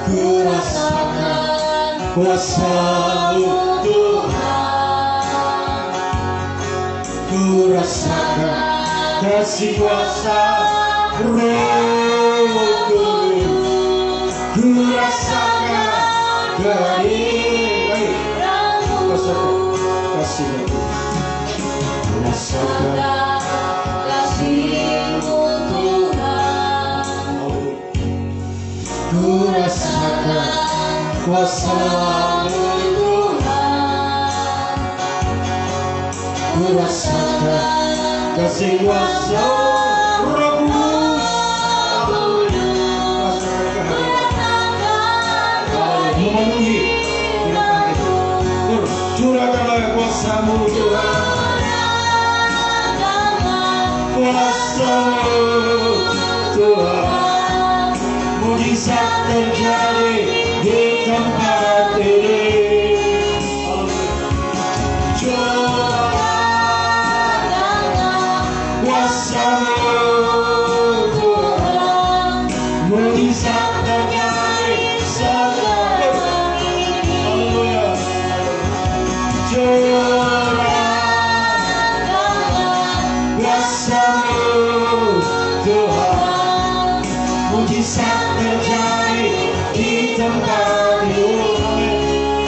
Kurasakan kuasa-Mu Tuhan. Kurasakan kasih kuasa Roh Kudus. Kurasakan kehadiran-Mu. Kurasakan kasih-Mu. Kurasakan kasih-Mu Tuhan. Kurasakan kuasa-Mu Tuhan. Kurasakan kasih kuasa Roh Kudus. Memenuhi kehidupan kita. Curahkanlah kuasa-Mu Tuhan. Kuasa-Mu Tuhan. Mujizat terjadi di tempat ini. Curahkanlah kuasa-Mu Tuhan. Mujizat terjadi sekarang ini. Haleluya. Kuasa-Mu Tuhan. Mujizat terjadi di tempat ini.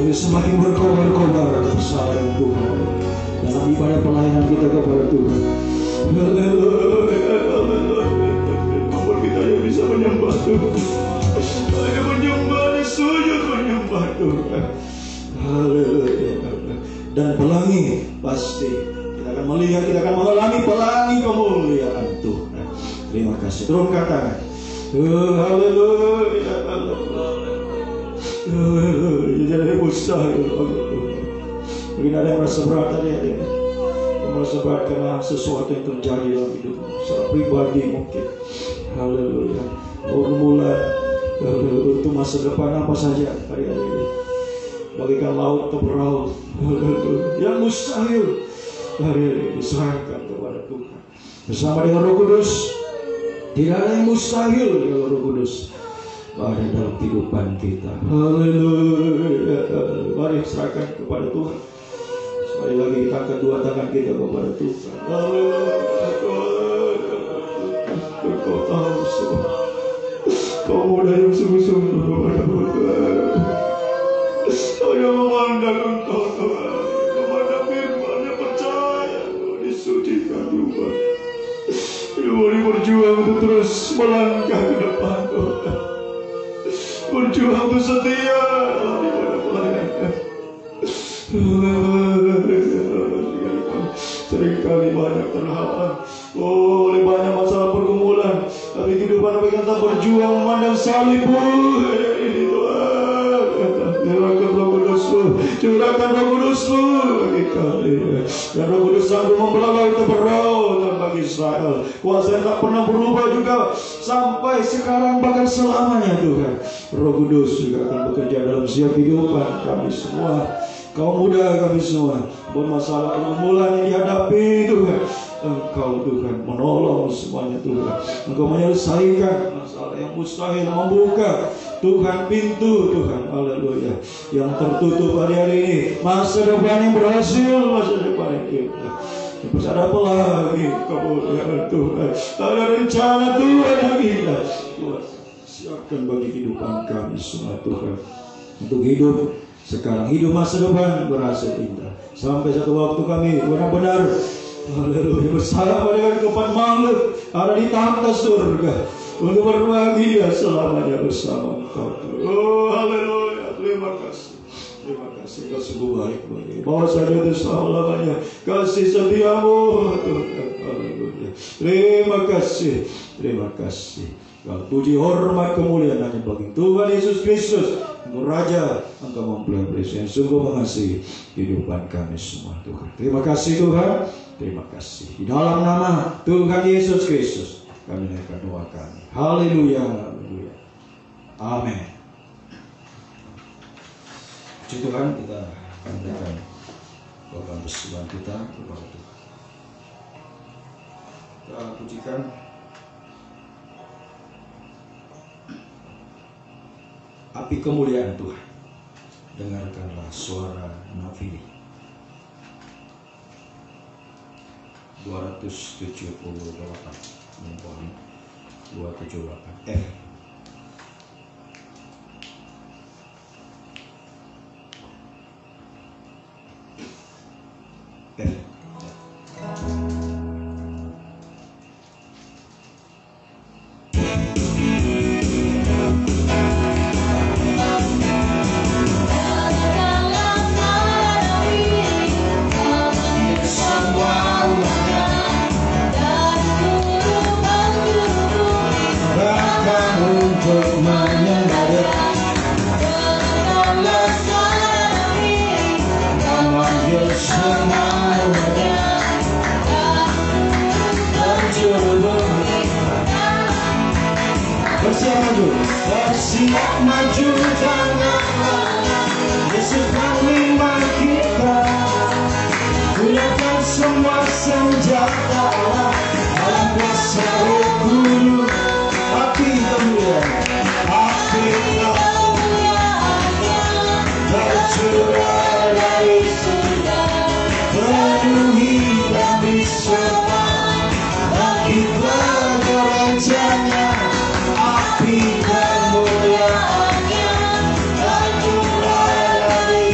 Haleluya, semakin berkobar-kobar kesalahan Tuhan dalam ibadah pelayanan kita kepada Tuhan. Haleluya, ampun kita yang bisa menyembah Tuhan, hanya menyembah, sujud menyembah Tuhan. Haleluya. Dan pelangi pasti kita akan melihat, kita akan mengalami pelangi kemuliaan Tuhan. Terima kasih. Turunkan tangan. Haleluya, jadi mustahil. Mungkin ada yang merasa berat tadi, ada yang merasa berat karena sesuatu yang terjadi dalam hidup secara pribadi mungkin. Haleluya. Permulaan untuk masa depan apa saja hari-hari ini, bagikan laut atau perahu yang mustahil hari-hari ini diserahkan kepada Tuhan bersama dengan Roh Kudus. Tidak ada yang mustahil kalau Roh Kudus ada dalam kehidupan kita. Haleluya. Mari serahkan kepada Tuhan. Sekali lagi kita angkat dua tangan kita kepada Tuhan. Haleluya. Kau tahu semua. Kau muda yang sungguh-sungguh kepada Tuhan. Saya memandang Engkau Tuhan, kepada firman yang percaya Kau disucikan juga. Mari berjuang untuk terus melangkah ke depan Tuhan. Berjuang untuk setia di pada pelayanan. Seringkali banyak terhalang oleh banyak masalah pergumulan, tapi kehidupan bagi kita berjuang memandang salib ini Tuhan. Curahkan Roh Kudus-Mu, curahkan Roh Kudus-Mu bagi kami. Dan Roh Kudus sanggup membelah kita perahu dan bagi Israel. Kuasa yang tak pernah berubah juga sampai sekarang bahkan selamanya Tuhan. Roh Kudus juga akan bekerja dalam setiap kehidupan kami semua. Kaum muda kami semua, bermasalah pergumulan yang dihadapi Tuhan, Engkau Tuhan menolong semuanya Tuhan. Engkau menyelesaikan masalah yang mustahil, membuka Tuhan pintu Tuhan, haleluya, yang tertutup hari-hari ini. Masa depan yang berhasil, masa depan yang indah. Terus ada apa lagi kemuliaan Tuhan, ada rencana Tuhan yang indah. Tuhan siapkan bagi kehidupan kami semua Tuhan, untuk hidup sekarang, hidup masa depan berhasil indah. Sampai satu waktu kami benar-benar haleluya bersama dengan kehidupan makhluk ada di tahta surga untuk berbahagia selamanya bersama Engkau. Oh haleluya, terima kasih. Terima kasih, Kau sungguh baik bagi bawa saja itu selama-lamanya kasih setiamu Tuhan. Haleluya. Terima kasih. Terima kasih. Kalau puji hormat kemuliaan hanya bagi Tuhan Yesus Kristus, Engkau Raja, Engkau mempelai presiden, sungguh mengasihi kehidupan kami semua Tuhan. Terima kasih Tuhan, terima kasih. Di dalam nama Tuhan Yesus Kristus kami naikkan doa kami. Haleluya, haleluya. Amin. Puji Tuhan, kita akan berikan doa persembahan kita kepada Tuhan. Kita pujikan api kemuliaan Tuhan. Dengarkanlah suara nafili 278 mempoin 278 F. Bersiap maju tanganlah Yesus panglima kita, gunakan semua senjata dalam kuasa Roh Kudus. Api kemuliaan, api kemuliaan tercurah dari surga, penuhi dan diserta bagi rencana. Api kemuliaan-Nya tercurah dari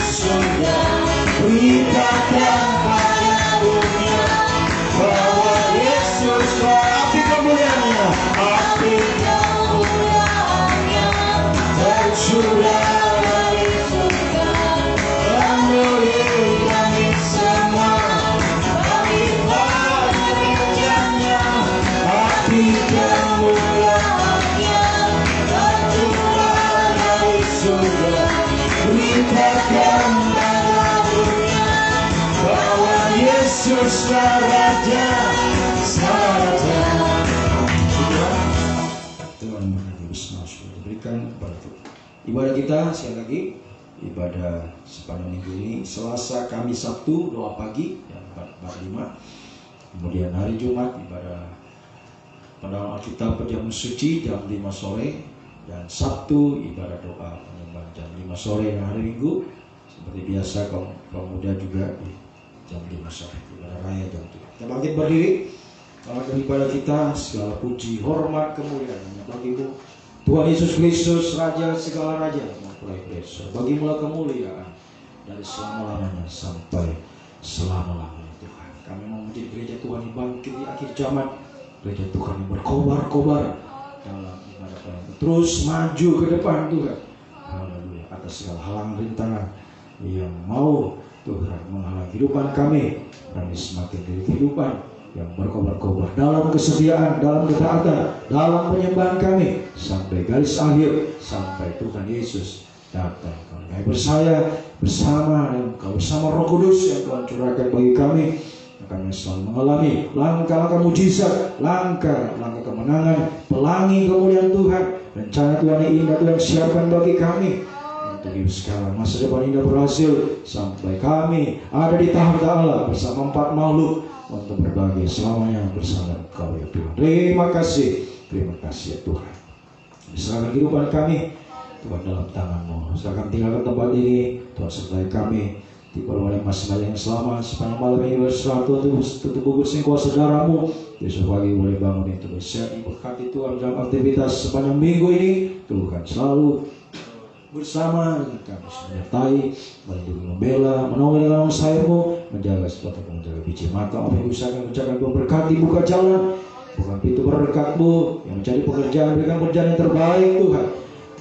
Yesuslah Raja, Raja. Tuhan memberkati bersama sudah berikan kepada Tuhan. Ibadah kita sekali lagi, ibadah sepanjang minggu ini, Selasa, Kamis, Sabtu doa pagi jam 4:45. Kemudian hari Jumat ibadah pendalam Alkitab perjamuan suci jam 5 sore, dan Sabtu ibadah doa penyembahan jam 5 sore, dan hari Minggu seperti biasa kaum muda juga di jam 5 sore ibadah raya jam 7. Kita bangkit berdiri. Kalau daripada kita segala puji, hormat, kemuliaan bagimu Tuhan Yesus Kristus, Raja segala raja, mempelai besok. Bagimulah kemuliaan dari selama-lamanya sampai selama-lamanya Tuhan. Kami mau menjadi gereja Tuhan yang bangkit di akhir zaman, gereja Tuhan yang berkobar-kobar dalam ibadah pelayanan, terus maju ke depan Tuhan. Haleluya. Atas segala halangan rintangan yang mau Tuhan menghalangi kehidupan kami semakin dari kehidupan yang berkobar-kobar dalam kesetiaan, dalam ketaatan, dalam penyembahan kami sampai garis akhir, sampai Tuhan Yesus datang. Kami bersaya bersama dan kau bersama Roh Kudus yang Tuhan curahkan bagi kami, kami selalu mengalami langkah-langkah mujizat, langkah-langkah kemenangan, pelangi kemuliaan Tuhan, rencana Tuhan yang indah Tuhan siapkan bagi kami. Untuk hidup sekarang, masa depan indah berhasil sampai kami ada di tahta Allah bersama 4 makhluk untuk berbagi selamanya bersama Engkau ya Tuhan. Terima kasih ya Tuhan. Serahkan kehidupan kami Tuhan dalam tangan-Mu. Serahkan tinggalkan tempat ini Tuhan, sertai kami tiba oleh masing-masing yang selamat sepanjang malam ini. Berserah Tuhan tutup bersih kuasa darah-Mu. Besok pagi boleh bangun itu bersehat, berkati Tuhan dalam aktivitas sepanjang minggu ini. Tuhan selalu bersama dengan kami, menyertai, melindungi, membela, menolong dalam sayap-Mu, menjaga sesuatu, menjaga biji mata, apa yang usahakan menjaga Tuhan, berkati, buka jalan, bukan pintu berkat-Mu, yang mencari pekerjaan, berikan pekerjaan yang terbaik Tuhan.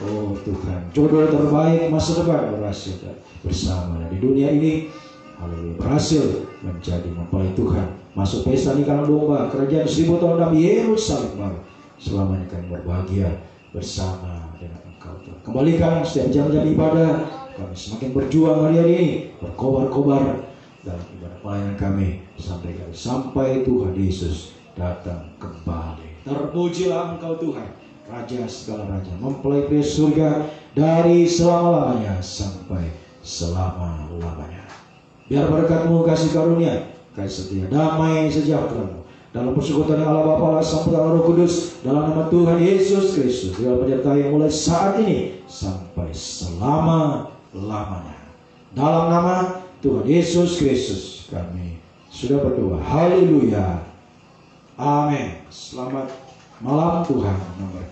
Oh Tuhan, jodoh terbaik masa depan berhasil bersama di dunia ini. Haleluya, berhasil menjadi mempelai Tuhan, masuk pesta nikahan domba kerajaan 1000 tahun dalam Yerusalem baru. Selamanya kami berbahagia bersama dengan Engkau Tuhan. Kembalikan setiap jam-jam ibadah kami semakin berjuang hari ini, berkobar-kobar dalam ibadah pelayanan kami sampai Tuhan Yesus datang kembali. Terpujilah Engkau Tuhan, Raja segala raja, mempelai pria surga dari selama-lamanya sampai selama-lamanya. Biar berkat-Mu, kasih karunia, kasih setia, damai sejahtera-Mu dalam persekutuan yang Allah Bapa, Allah Sang Putra, Roh Kudus, dalam nama Tuhan Yesus Kristus, dalam penyertaan yang mulai saat ini sampai selama-lamanya. Dalam nama Tuhan Yesus Kristus kami sudah berdoa. Haleluya. Amin. Selamat malam, Tuhan memberkati.